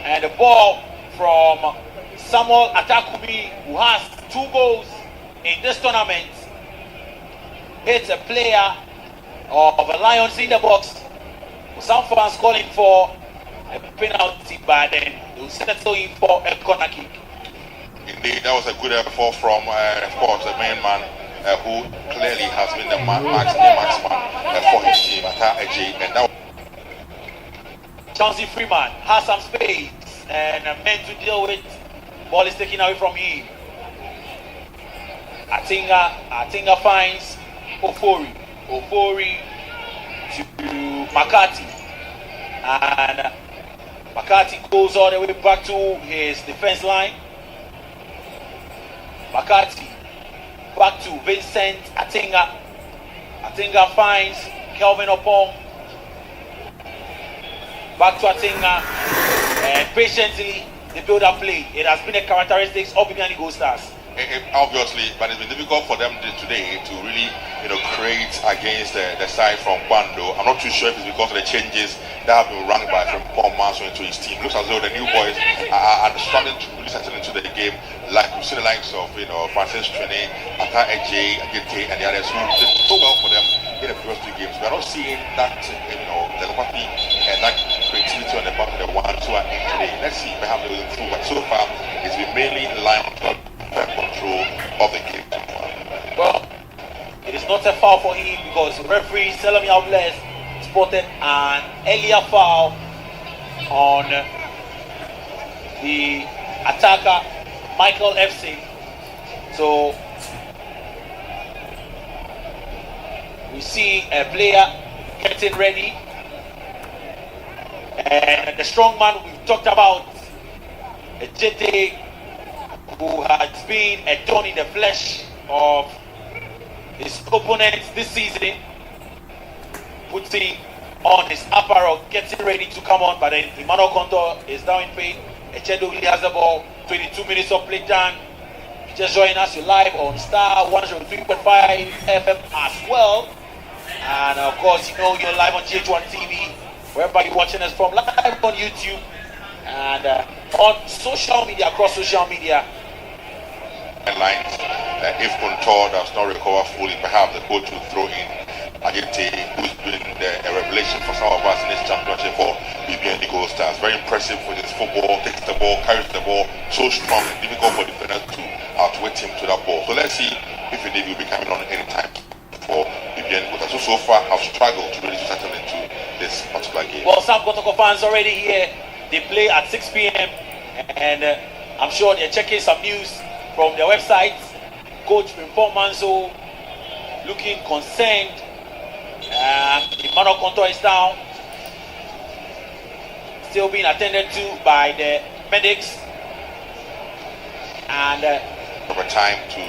and the ball from Samuel Atakumi, who has 2 goals in this tournament, hits a player of the Lions in the box. Some fans calling for a penalty, but then they will settle in for a corner kick. Indeed, that was a good effort from, of course, the main man who clearly has been the marksman for his team, Ata Eji, and that. Chauncey Freeman has some space and meant to deal with. Ball is taken away from him. Atinga finds Ofori to McCarthy, and McCarthy goes all the way back to his defense line. McCarthy back to Vincent Atinga. Atinga finds Kelvin Opong. Back to Atinga, and patiently they build up play. It has been a characteristics of BIBIANI GOLDSTARS. Obviously, but it's been difficult for them today to really, create against the side from Bando. I'm not too sure if it's because of the changes that have been run by from Paul Manso into his team. Looks as though the new boys are struggling to really settle into the game, like we see the likes of Francis Trene, Ata Eji, Agete, and the others who did so well for them in the previous 2 games. We are not seeing that, the empathy and that creativity on the part of the ones who are in today. Let's see, perhaps they will improve. But so far, it's been mainly Lions control of the game. Well, it is not a foul for him because referee Selami Aubles spotted an earlier foul on the attacker Michael FC. So we see a player getting ready, and the strong man we've talked about, a JT, who has been a thorn in the flesh of his opponents this season, putting on his apparel, getting ready to come on, but then Emmanuel Contour is down in pain. Echedo has the ball, 22 minutes of play time. Just join us, you're live on Star 103.5 FM as well. And of course, you're live on GH1 TV, wherever you're watching us from, live on YouTube and on social media, across social media. Lines. If Contour does not recover fully, perhaps the coach will throw in Agete, who's been a revelation for some of us in this championship for BIBIANI GOLDSTARS. Very impressive with his football, takes the ball, carries the ball, so strong and difficult for defenders to outwit him to that ball. So let's see if indeed will be coming on any time for BIBIANI GOLDSTARS. So far, have struggled to really settle into this particular game. Well, some Kotoko fans already here. They play at 6 p.m. and I'm sure they're checking some news from their website. Coach Paul Manso looking concerned. Emmanuel Contour is down, still being attended to by the medics, and over time to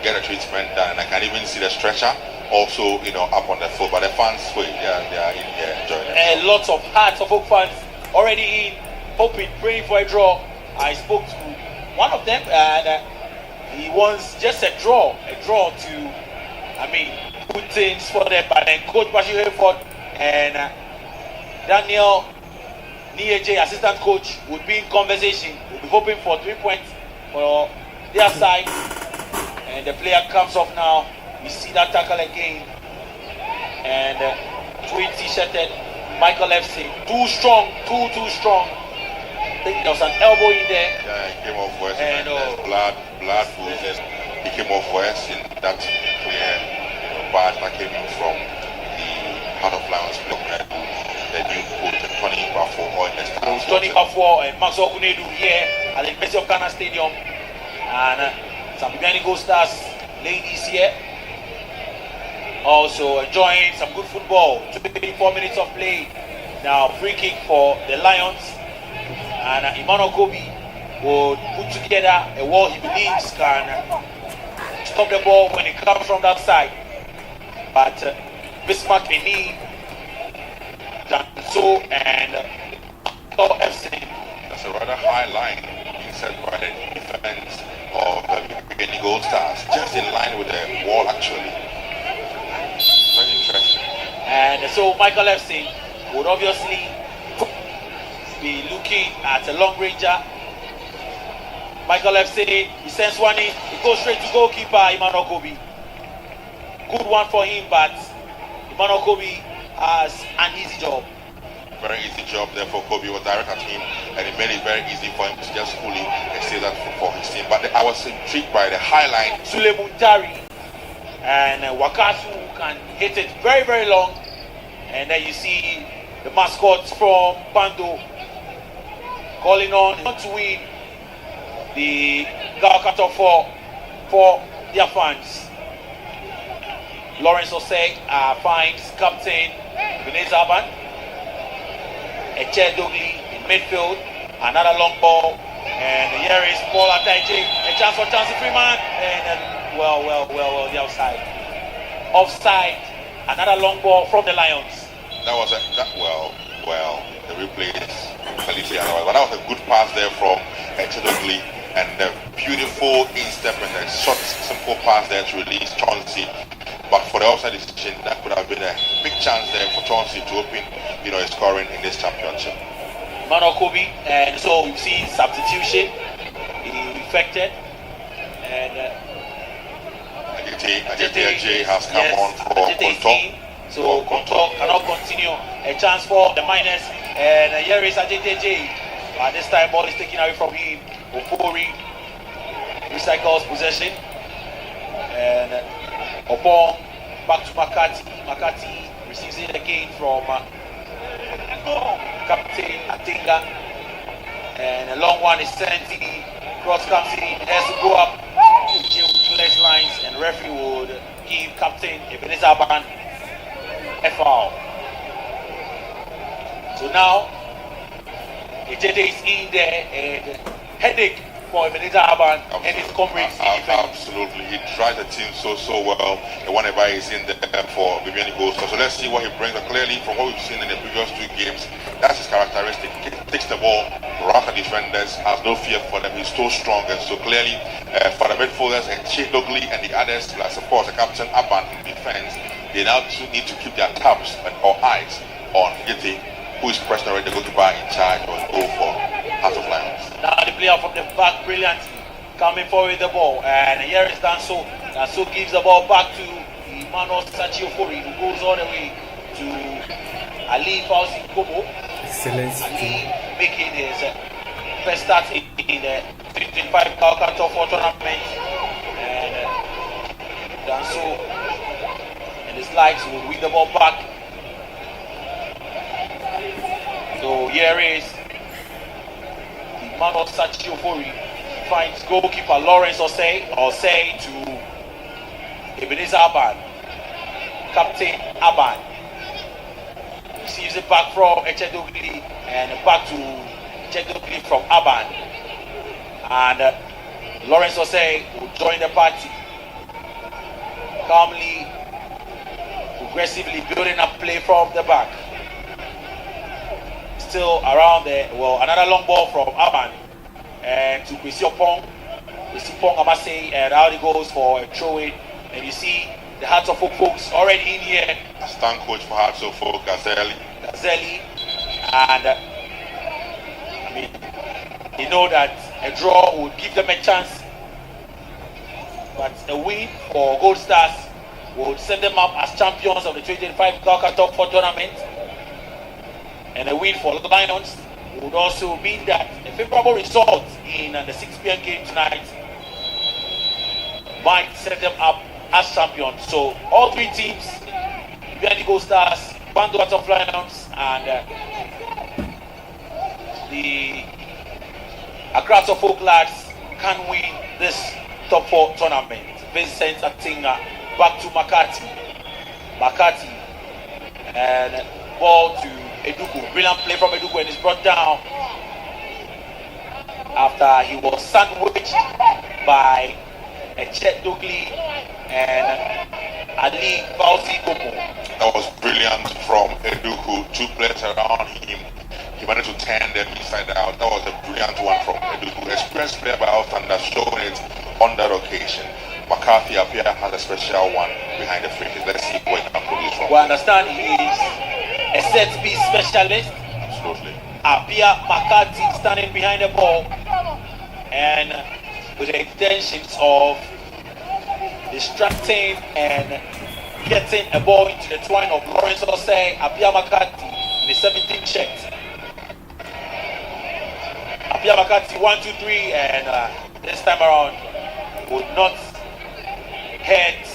get a treatment done. And I can even see the stretcher also, up on the floor. But the fans, they are in there enjoying it. Lots of Hearts of Oak fans already in, hoping, praying for a draw. I spoke to one of them, and he wants just a draw to, put things for them. But then Coach Bashi Hayford and Daniel Nieje, assistant coach, would be in conversation. We'll be hoping for 3 points for their side. And the player comes off now. We see that tackle again. And 20 shirted Michael Epstein, too strong. I think there was an elbow in there. Yeah, he came off worse. And blood oozes. He came off worse in that clear badge that came in from the Heart of Lions block. The new coach, Tony Bafo, Tony Bafo and Max Okunedu here at the University of Ghana Stadium. And some BIBIANI GOLDSTARS ladies here. Also enjoying some good football. 24 minutes of play. Now free kick for the Lions. And Emmanuel Kobe will put together a wall he believes can stop the ball when it comes from that side. But Bismarck Eni done so, and Epstein. That's a rather high line being set by the defense of the BIBIANI GOLDSTARS, just in line with the wall actually. Very interesting. And so Michael Epstein would obviously be looking at a long ranger. Michael Epstein, he sends one in, it goes straight to goalkeeper Emmanuel Kobe. Good one for him, but Emmanuel Kobe has an easy job. Very easy job there for Kobe. Was direct at him, and it made it very easy for him to just fully save that for his team. But I was intrigued by the high line. Sule Muntari and Wakasu can hit it very, very long. And then you see the mascots from Bando calling on to win the GHALCA top 4 for their fans. Lawrence Osei finds captain Benez Aban. Eche Dogli in midfield. Another long ball. And here is Paul Ataije. A chance for Chancey Freeman. And well, the outside. Offside. Another long ball from the Lions. That was the replay is completely otherwise. But that was a good pass there from Eche Dogli. And a beautiful instep and a short, simple pass there to release Chauncey. But for the offside decision, that could have been a big chance there for Chauncey to open, his scoring in this championship. Emmanuel Kobe, and so we've seen substitution. He effected, and Ajay has come on for Konto. So Konto cannot continue. A chance for the miners, and here is Ajay. But this time ball is taken away from him. Opori recycles possession, and Obong back to Makati. Makati receives it again from Captain Atinga, and a long one is sent in. Cross comes in, has to go up. Clears lines, and referee would give Captain Ebenezer Aban a foul. So now Ejede is in there, and headache for Ebenezer Aban and his comrades. Absolutely, he drives the team so well. Whenever he's in there for BIBIANI GOLDSTARS. So let's see what he brings. But clearly, from what we've seen in the previous 2 games, that's his characteristic. He takes the ball, runs the defenders, has no fear for them. He's so strong, and so clearly, for the midfielders and Che Dogli and the others, plus of course the captain Aban in defense, they now need to keep their tabs or eyes on Giti, who is pressing already the goalkeeper in charge of goal for Heart of Lions. Now the player from the back brilliantly coming forward with the ball, and here is Danso. Danso gives the ball back to Emmanuel Sachiofori, who goes all the way to Ali Fauzi Kobo. Excellent. Ali making his first start in the 2025 GHALCA top 4 tournament, and Danso and his likes will win the ball back. So here is Emmanuel Sachiofori. Finds goalkeeper Lawrence Osei to Ebenezer Aban. Captain Aban receives it back from Eche Dogli, and back to Eche Dogli from Aban. And Lawrence Osei will join the party. Calmly, progressively building up play from the back. Still around there. Well, another long ball from Aban. And to Kwesi Opong Amase, and out he goes for a throw in. And you see the Hearts of Folk folks already in here. Assistant coach for Hearts of Folk, Gazeli. And I mean, they know that a draw would give them a chance, but a win for GOLDSTARS would set them up as champions of the 2025 GHALCA top 4 tournament. And a win for the Lions would also mean that a favorable result in the 6 p.m. game tonight might set them up as champions. So all three teams, BIBIANI GOLDSTARS, Bando Hearts of Lions, and the Accra Folk Lads can win this top 4 tournament. Vincent Atinga back to Makati, and ball to Eduku. Brilliant play from Eduku, and is brought down after he was sandwiched by Chet Dugli and Ali Fauzi Kopo. That was brilliant from Eduku. 2 players around him. He managed to turn them inside out. That was a brilliant one from Eduku. Experienced player by Outlander, showing it on that occasion. McCarthy Apia has a special one behind the free kick. Let's see what he can produce from. We understand he is a set piece specialist. Absolutely. Apia McCarthy standing behind the ball and with the intentions of distracting and getting a ball into the twine of Lawrence Osei. Apia McCarthy in the 17th shirt. Apia McCarthy 1, 2, 3, and this time around would not hurt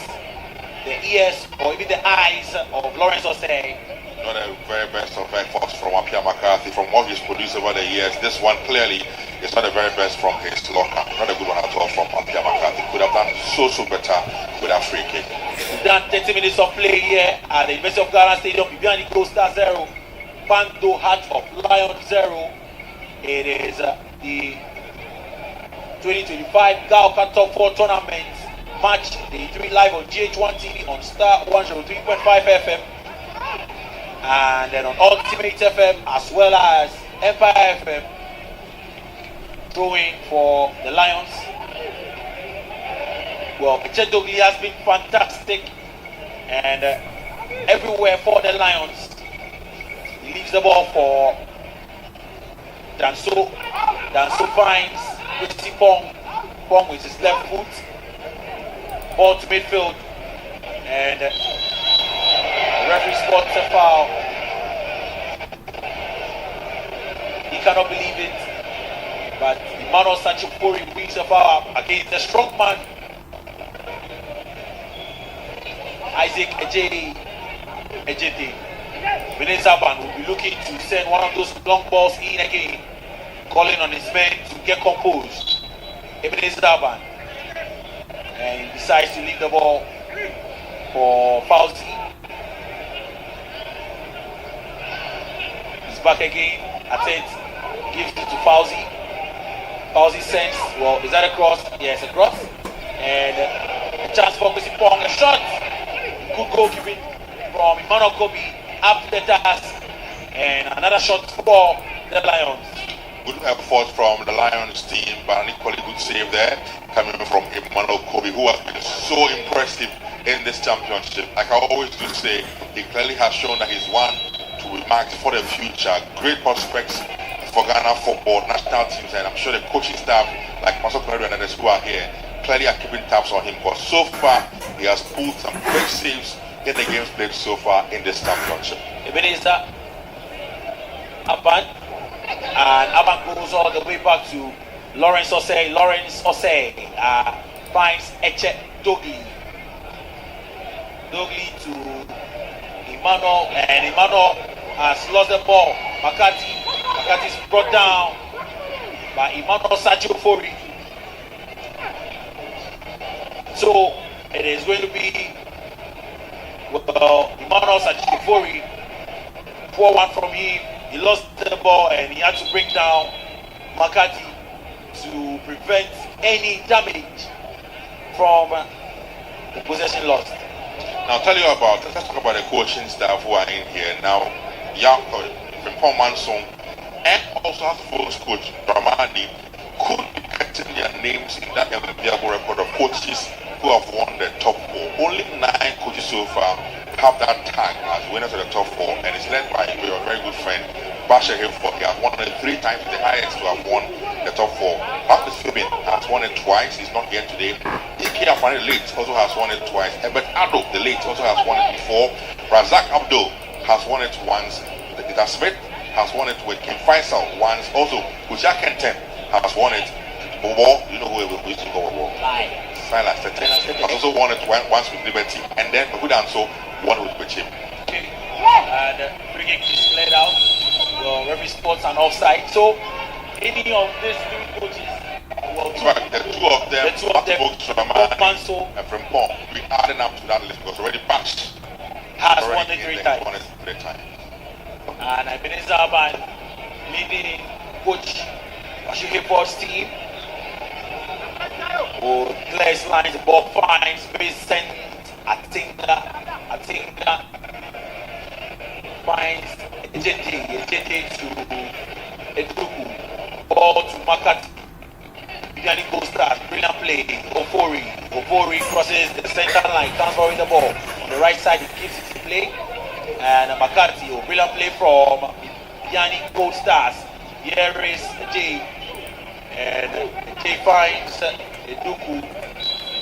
the ears or even the eyes of Lawrence Osei. Not the very best of efforts from Apia McCarthy. From what he's produced over the years, this one clearly is not the very best from his locker. Not a good one at all from Apia McCarthy. Could have done so better with that free kick. We've done 30 minutes of play here at the University of Ghana Stadium. BIBIANI GOLDSTARS 0, Bando Hearts of Lions 0. It is the 2025 GHALCA Top 4 Tournament match day 3 live on GH1 TV on Star 103.5 FM and then on Ultimate FM as well as Empire FM. Throwing for the Lions. Well, Echedogli has been fantastic and everywhere for the Lions. He leaves the ball for Danso. Danso finds Christy Pong with his left foot. Ball to midfield. And the referee spots a foul. He cannot believe it. But Emmanuel Sanchipuri wins a foul against the strong man, Isaac Ejete. Benezaban will be looking to send one of those long balls in again, calling on his men to get composed. Benezaban, and he decides to leave the ball for Fauzi. He's back again at it, gives it to Fauzi. Fauzi sends, well, is that a cross? Yes, a cross. And a chance for Christy Pong, a shot. Good goalkeeping from Emmanuel Kobe up the task. And another shot for the Lions. Good effort from the Lions team, but an equally good save there coming from Emmanuel Kobe, who has been so impressive in this championship. Like I always do say, he clearly has shown that he's one to be marked for the future. Great prospects for Ghana football national teams, and I'm sure the coaching staff like Maso Clario and others who are here clearly are keeping tabs on him, because so far he has pulled some great saves in the games played so far in this championship. Ebenezer Aban, and Aban goes all the way back to Lawrence Osei. Lawrence Osei finds Eche Dogli to Emmanuel, and Emmanuel has lost the ball. Makati is brought down by Emmanuel Sanchipuri. So it is going to be Emmanuel Sanchipuri. 4-1 from him. He lost the ball and he had to bring down Makati to prevent any damage from the possession lost. Now let's talk about the coaching staff who are in here now. Frimpong Mansong and also has first coach Ramadi could be getting their names in that enviable record of coaches who have won the top 4. Only 9 coaches so far have that tag as winners of the top 4, and it's led by your very good friend Basha Hilford. He has won it 3 times, the highest to have won the top 4. Marcus Fibin has won it twice, he's not here today. Ike Afani late also has won it twice. Ebert Ado the late also has won it before. Razak Abdul has won it once. Peter Smith has won it with Kim Faisal once. Also, Kuja Kenten has won it. Bobo, you know who we used to go with Bobo? Silas Tete has also won it once with Liberty, and then Hudanso won it with Chim. Okay. And free kick is cleared out. Referee spots an offside. So, any of these three coaches, well, the two of them, Manso and Frimpong, we added up to that list because already Patch has won it 3 times. And I believe Zaban leading coach Washihipo's team. Who clears lines, the ball finds, Vincent Atinga finds Ejete to Eduku, ball to Makati. BIBIANI GOLDSTARS, brilliant play. Ofori crosses the center line, transferring the ball on the right side. He keeps it in play, and McCarthy, brilliant play from BIBIANI GOLDSTARS. Here is Jay, and Jay finds Eduku.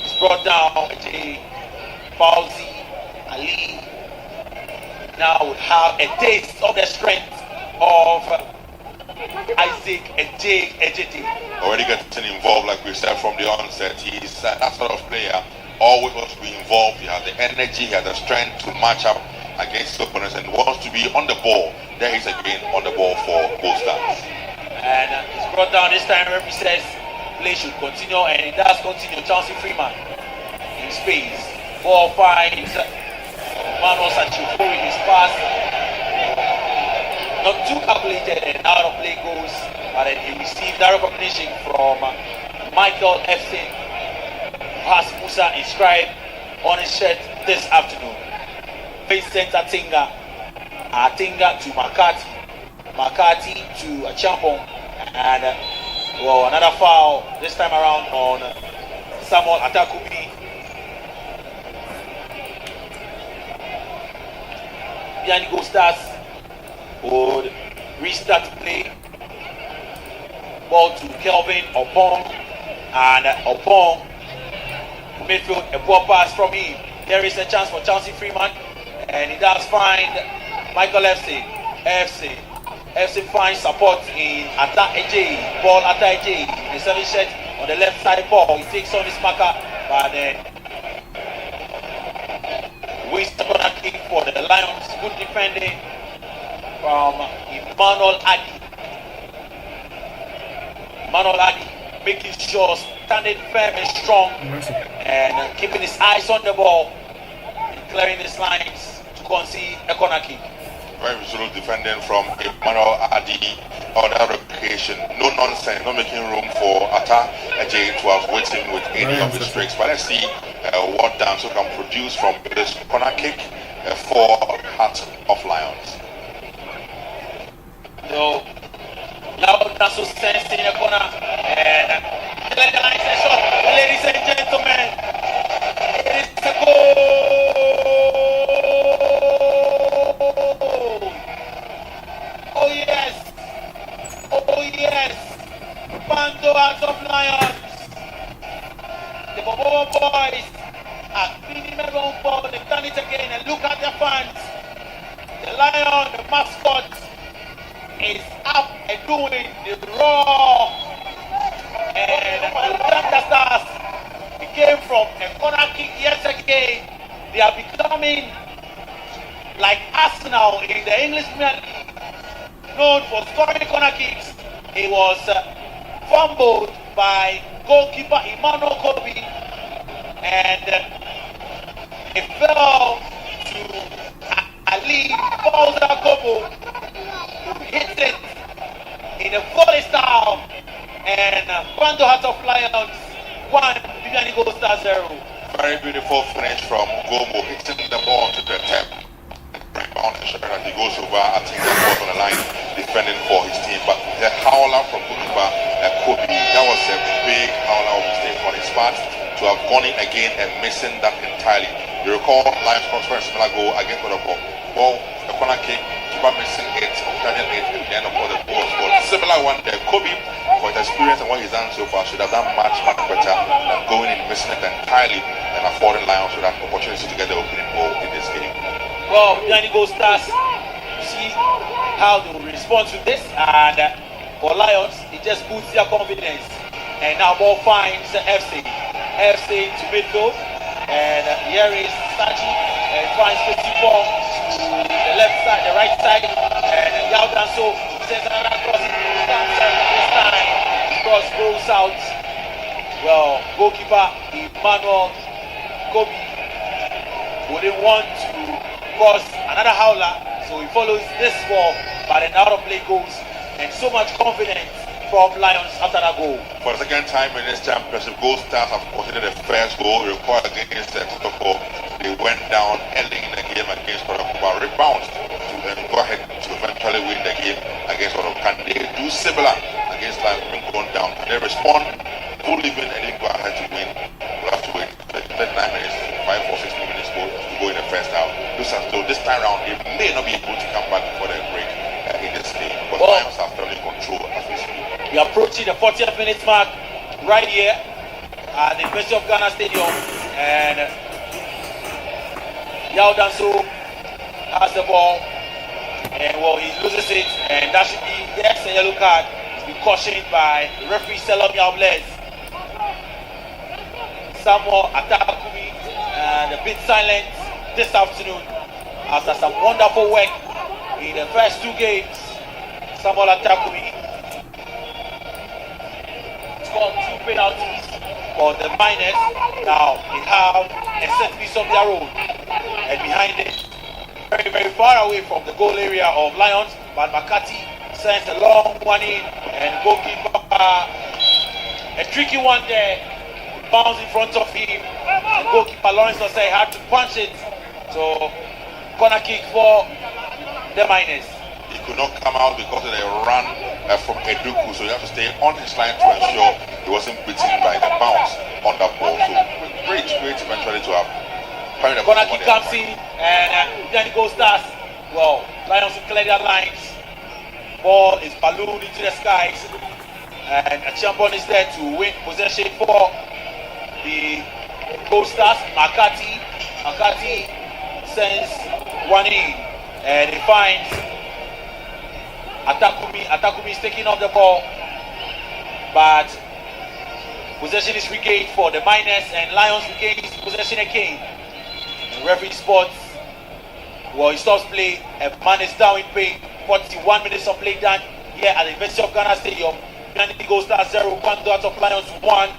It's brought down. Jay, Fauzi, Ali. Now would have a taste of the strength of Isaac Ejete. Already getting involved, like we said from the onset. He's that sort of player, always wants to be involved. He has the energy, he has the strength to match up against his opponents and wants to be on the ball. There he's again on the ball for GOLDSTARS. And it's brought down this time. Referee says play should continue, and it does continue. Chelsea Freeman in space. Ball finds Manuel Sancho with his pass. Not too calculated, and out of play goes, but then he received that recognition from Michael Efson, who has Musa inscribed on his shirt this afternoon. Vincent Atinga to Makati to Achampong, and another foul this time around on Samuel Atakubi. BIBIANI GOLDSTARS would restart play. Ball to Kelvin Opong, and Opong midfield, a poor pass from him. There is a chance for Chelsea Freeman, and he does find Michael FC finds support in Ata Eje. Ball Ata Eje in the 7 shirt on the left side ball. He takes on his marker, but then waste a corner kick for the Lions. Good defending from Emmanuel Adi, making sure standing firm and strong and keeping his eyes on the ball and clearing his lines to concede a corner kick. Very resolute defending from Emmanuel Adi on that occasion. No nonsense, not making room for Ata Ajay to have waiting with any of his tricks. But let's see what Damso can produce from this corner kick for Heart of Lions. So, now Damso sends in the corner and the line is a shot. Ladies and gentlemen, it is a goal! Oh yes! Bando Heart of Lions! The Bobo boys are feeding everyone ball. They've done it again, and look at their fans. The Lion, the mascot, is up and doing the raw. And the Stars, it came from a corner kick yet again. They are becoming like Arsenal in the English Premier League, known for scoring corner kicks. It was fumbled by goalkeeper Emmanuel Kobe, and it fell to Ali Bowser Kobo, who hit it in a volley style, and Bando Heart of Lions 1, BIBIANI GOLDSTARS 0. Very beautiful finish from Gomo, hitting the ball to the tap. Rebound and shot as he goes over. I think the ball on the line, defending for his team. But the howler from goalkeeper Kobe, that was a big howler of mistake on his part to have gone in again and missing that entirely. You recall Lions crossed a similar goal against Kodoko. Ball, the corner kick, keeper missing it, charging it, and the end of the goal was scored. Similar one there. Kobe, for his experience and what he's done so far, should have done much better than going in, missing it entirely, and affording Lions with that opportunity to get the opening goal in this game. Well, BIBIANI GOLDSTARS, you see how they will respond to this. And for Lions, it just boosts their confidence. And now ball finds FC to midfield. And here is Sachi and finds 54 to the left side, the right side. And Yao Danso sends another cross. This time, cross goes out. Well, goalkeeper Emmanuel Kobe wouldn't want to cause another howler, so he follows this ball, but an out of play goes, and so much confidence from Lions after that goal. For the second time in this championship, Gold Stars have conceded the first goal required against the Protocol. They went down early in the game against Protocol, but rebounded to go ahead to eventually win the game against Protocol. Can they do similar against Lions being going down? Can they respond full even and then go ahead to win? We'll have to wait 39 minutes, 5 or 16 minutes to go in the first half. So this time around, they may not be able to come back before the break in this game, but Lions have totally control as we speak. We are approaching the 40th minute mark right here at the University of Ghana Stadium, and Yao Danso has the ball, and well, he loses it, and that should be a yellow card. He's been cautioned by referee Selomi Blaise. Samuel Atakumi, and a bit silent this afternoon after some wonderful work in the first two games. Samuel Atakumi scored 2 penalties for the Miners. Now they have a set piece of their own, and behind it, very, very far away from the goal area of Lions, but Makati sends a long one in, and goalkeeper, a tricky one there, bounce in front of him, and goalkeeper Lawrence Osei had to punch it. So corner kick for the Miners. He could not come out because of the run from Eduku, so you have to stay on his line to ensure he wasn't beaten by the bounce on that ball. So great eventually to have. Corner kick comes in, and BIBIANI GOLDSTARS. Well, Lions will clear their lines. Ball is ballooned into the skies, and a champion is there to win possession for the GOLDSTARS. Makati sends one in, and he finds Atakumi is taking off the ball, but possession is regained for the Miners, and Lions regains possession again. The referee spots, well, he stops play, a man is down in pain. 41 minutes of play done here at the University of Ghana Stadium. BIBIANI GOLDSTARS 0, Quanto out of Lions 1.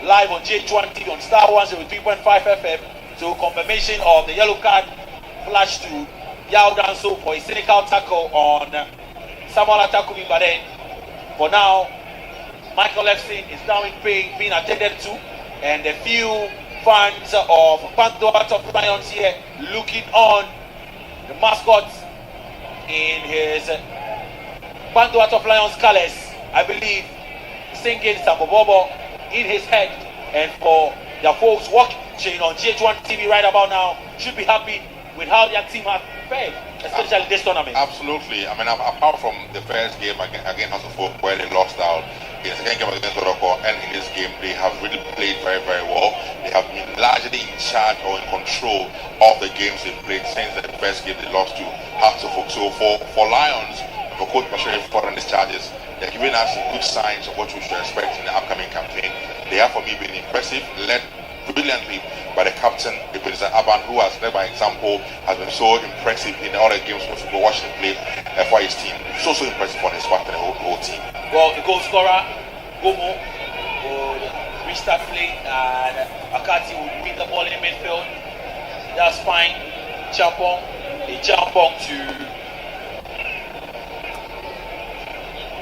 Live on J20 on Star 103.5 FM. So confirmation of the yellow card flashed to Yao Danso for a cynical tackle on Samuel Atakumi, but then for now Michael Epstein is down in pain, being attended to, and a few fans of Quanto out of Lions here looking on. The mascot in his Quanto out of Lions colors, I believe, singing Sambobobo in his head, and for the folks watching on GH1 TV right about now should be happy with how their team has fared, especially this tournament. Absolutely. I mean, apart from the first game against House of Folk where they lost out, in the second game against Protocol, and in this game they have really played very, very well. They have been largely in charge or in control of the games they played since the first game they lost to House of Folk. So for Lions, for Coach Mashiri for these charges, they're giving us good signs of what we should expect in the upcoming campaign. They have, for me, been impressive, led brilliantly by the captain, Ebenezer Aban, who has led by example, has been so impressive in all the games which we're watching play for his team. So impressive on his part and the whole team. Well, the goal scorer, Gomo, will restart play, and Akati will win the ball in midfield. That's fine. Champong to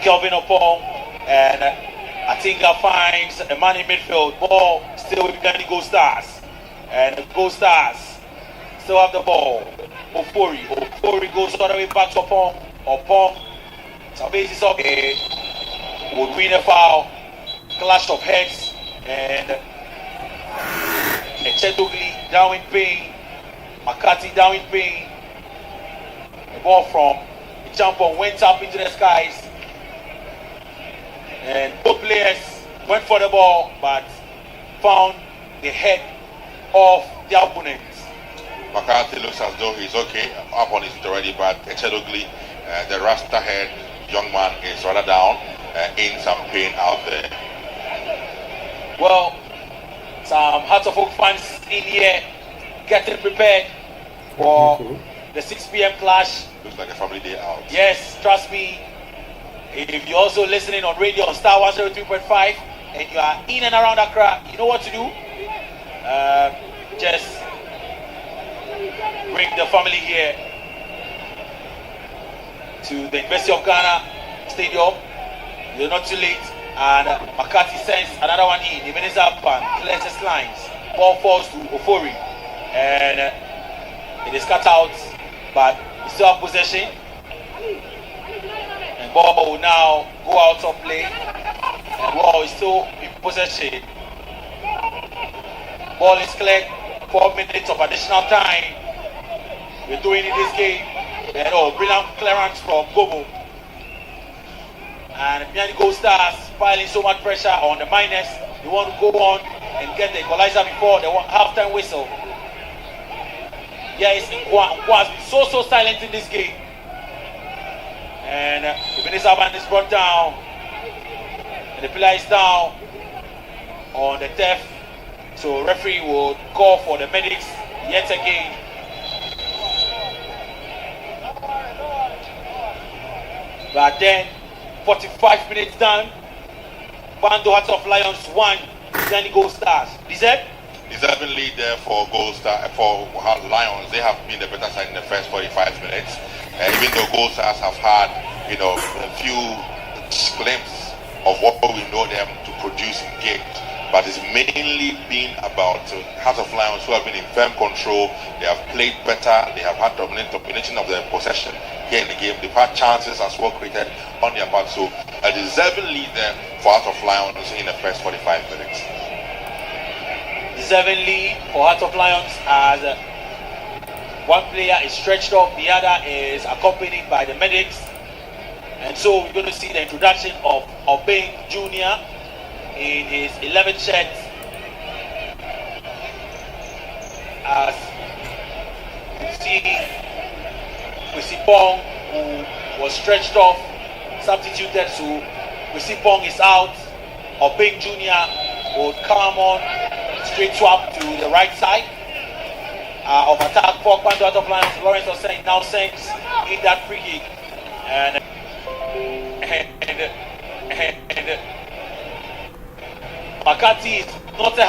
Kelvin Opong, and Atinga finds a man in midfield. Ball still with BIBIANI GOLDSTARS, and the GOLDSTARS still have the ball. Ofori goes all the way back to Opong. Sabasis up would win a foul. Clash of heads, and Echedogli down in pain. Makati down in pain. The ball from Champong went up into the skies, and both players went for the ball but found the head of the opponent. McCarthy looks as though he's okay, up on his feet already, but Echedogli The Rasta head young man is rather down, in some pain out there. Well, some Hearts of Oak fans in here getting prepared for the 6 p.m. clash. Looks like a family day out. Yes, trust me. If you're also listening on radio on Star 103.5 and you are in and around Accra, you know what to do. Just bring the family here to the University of Ghana Stadium. You're not too late. And McCarthy sends another one in. The minister pan clears his lines. Ball falls to Ofori. And it is cut out, but we still have possession. And ball will now go out of play. And ball is still in possession. Ball is cleared. 4 minutes of additional time. We're doing in this game. And brilliant clearance from Gobo. And BIBIANI GOLDSTARS piling so much pressure on the miners. They want to go on and get the equalizer before the halftime whistle. Yes, Nkwa has been so silent in this game. And the Minister band is brought down. And the pillar is down on the turf. So referee will call for the medics yet again. But then 45 minutes done. Bando Hearts of Lions 1, BIBIANI GOLDSTARS. Deserving lead there for Lions. They have been the better side in the first 45 minutes. Even though GOLDSTARS have had, a few glimpses of what we know them to produce in games. But it's mainly been about Hearts of Lions who have been in firm control. They have played better. They have had domination of their possession here in the game. They've had chances as well created on their part. So a deserving lead there for Hearts of Lions in the first 45 minutes. Deserving lead for Hearts of Lions as one player is stretched off, the other is accompanied by the medics. And so we're going to see the introduction of Obeng Jr. in his 11th shirt. As we see Pong, who was stretched off, substituted, so we see Pong is out. Obeng Jr. will come on, straight swap to the right side of attack for Bando Hearts of Lions. Lawrence Osei now sends in that free kick. And McCarthy is not a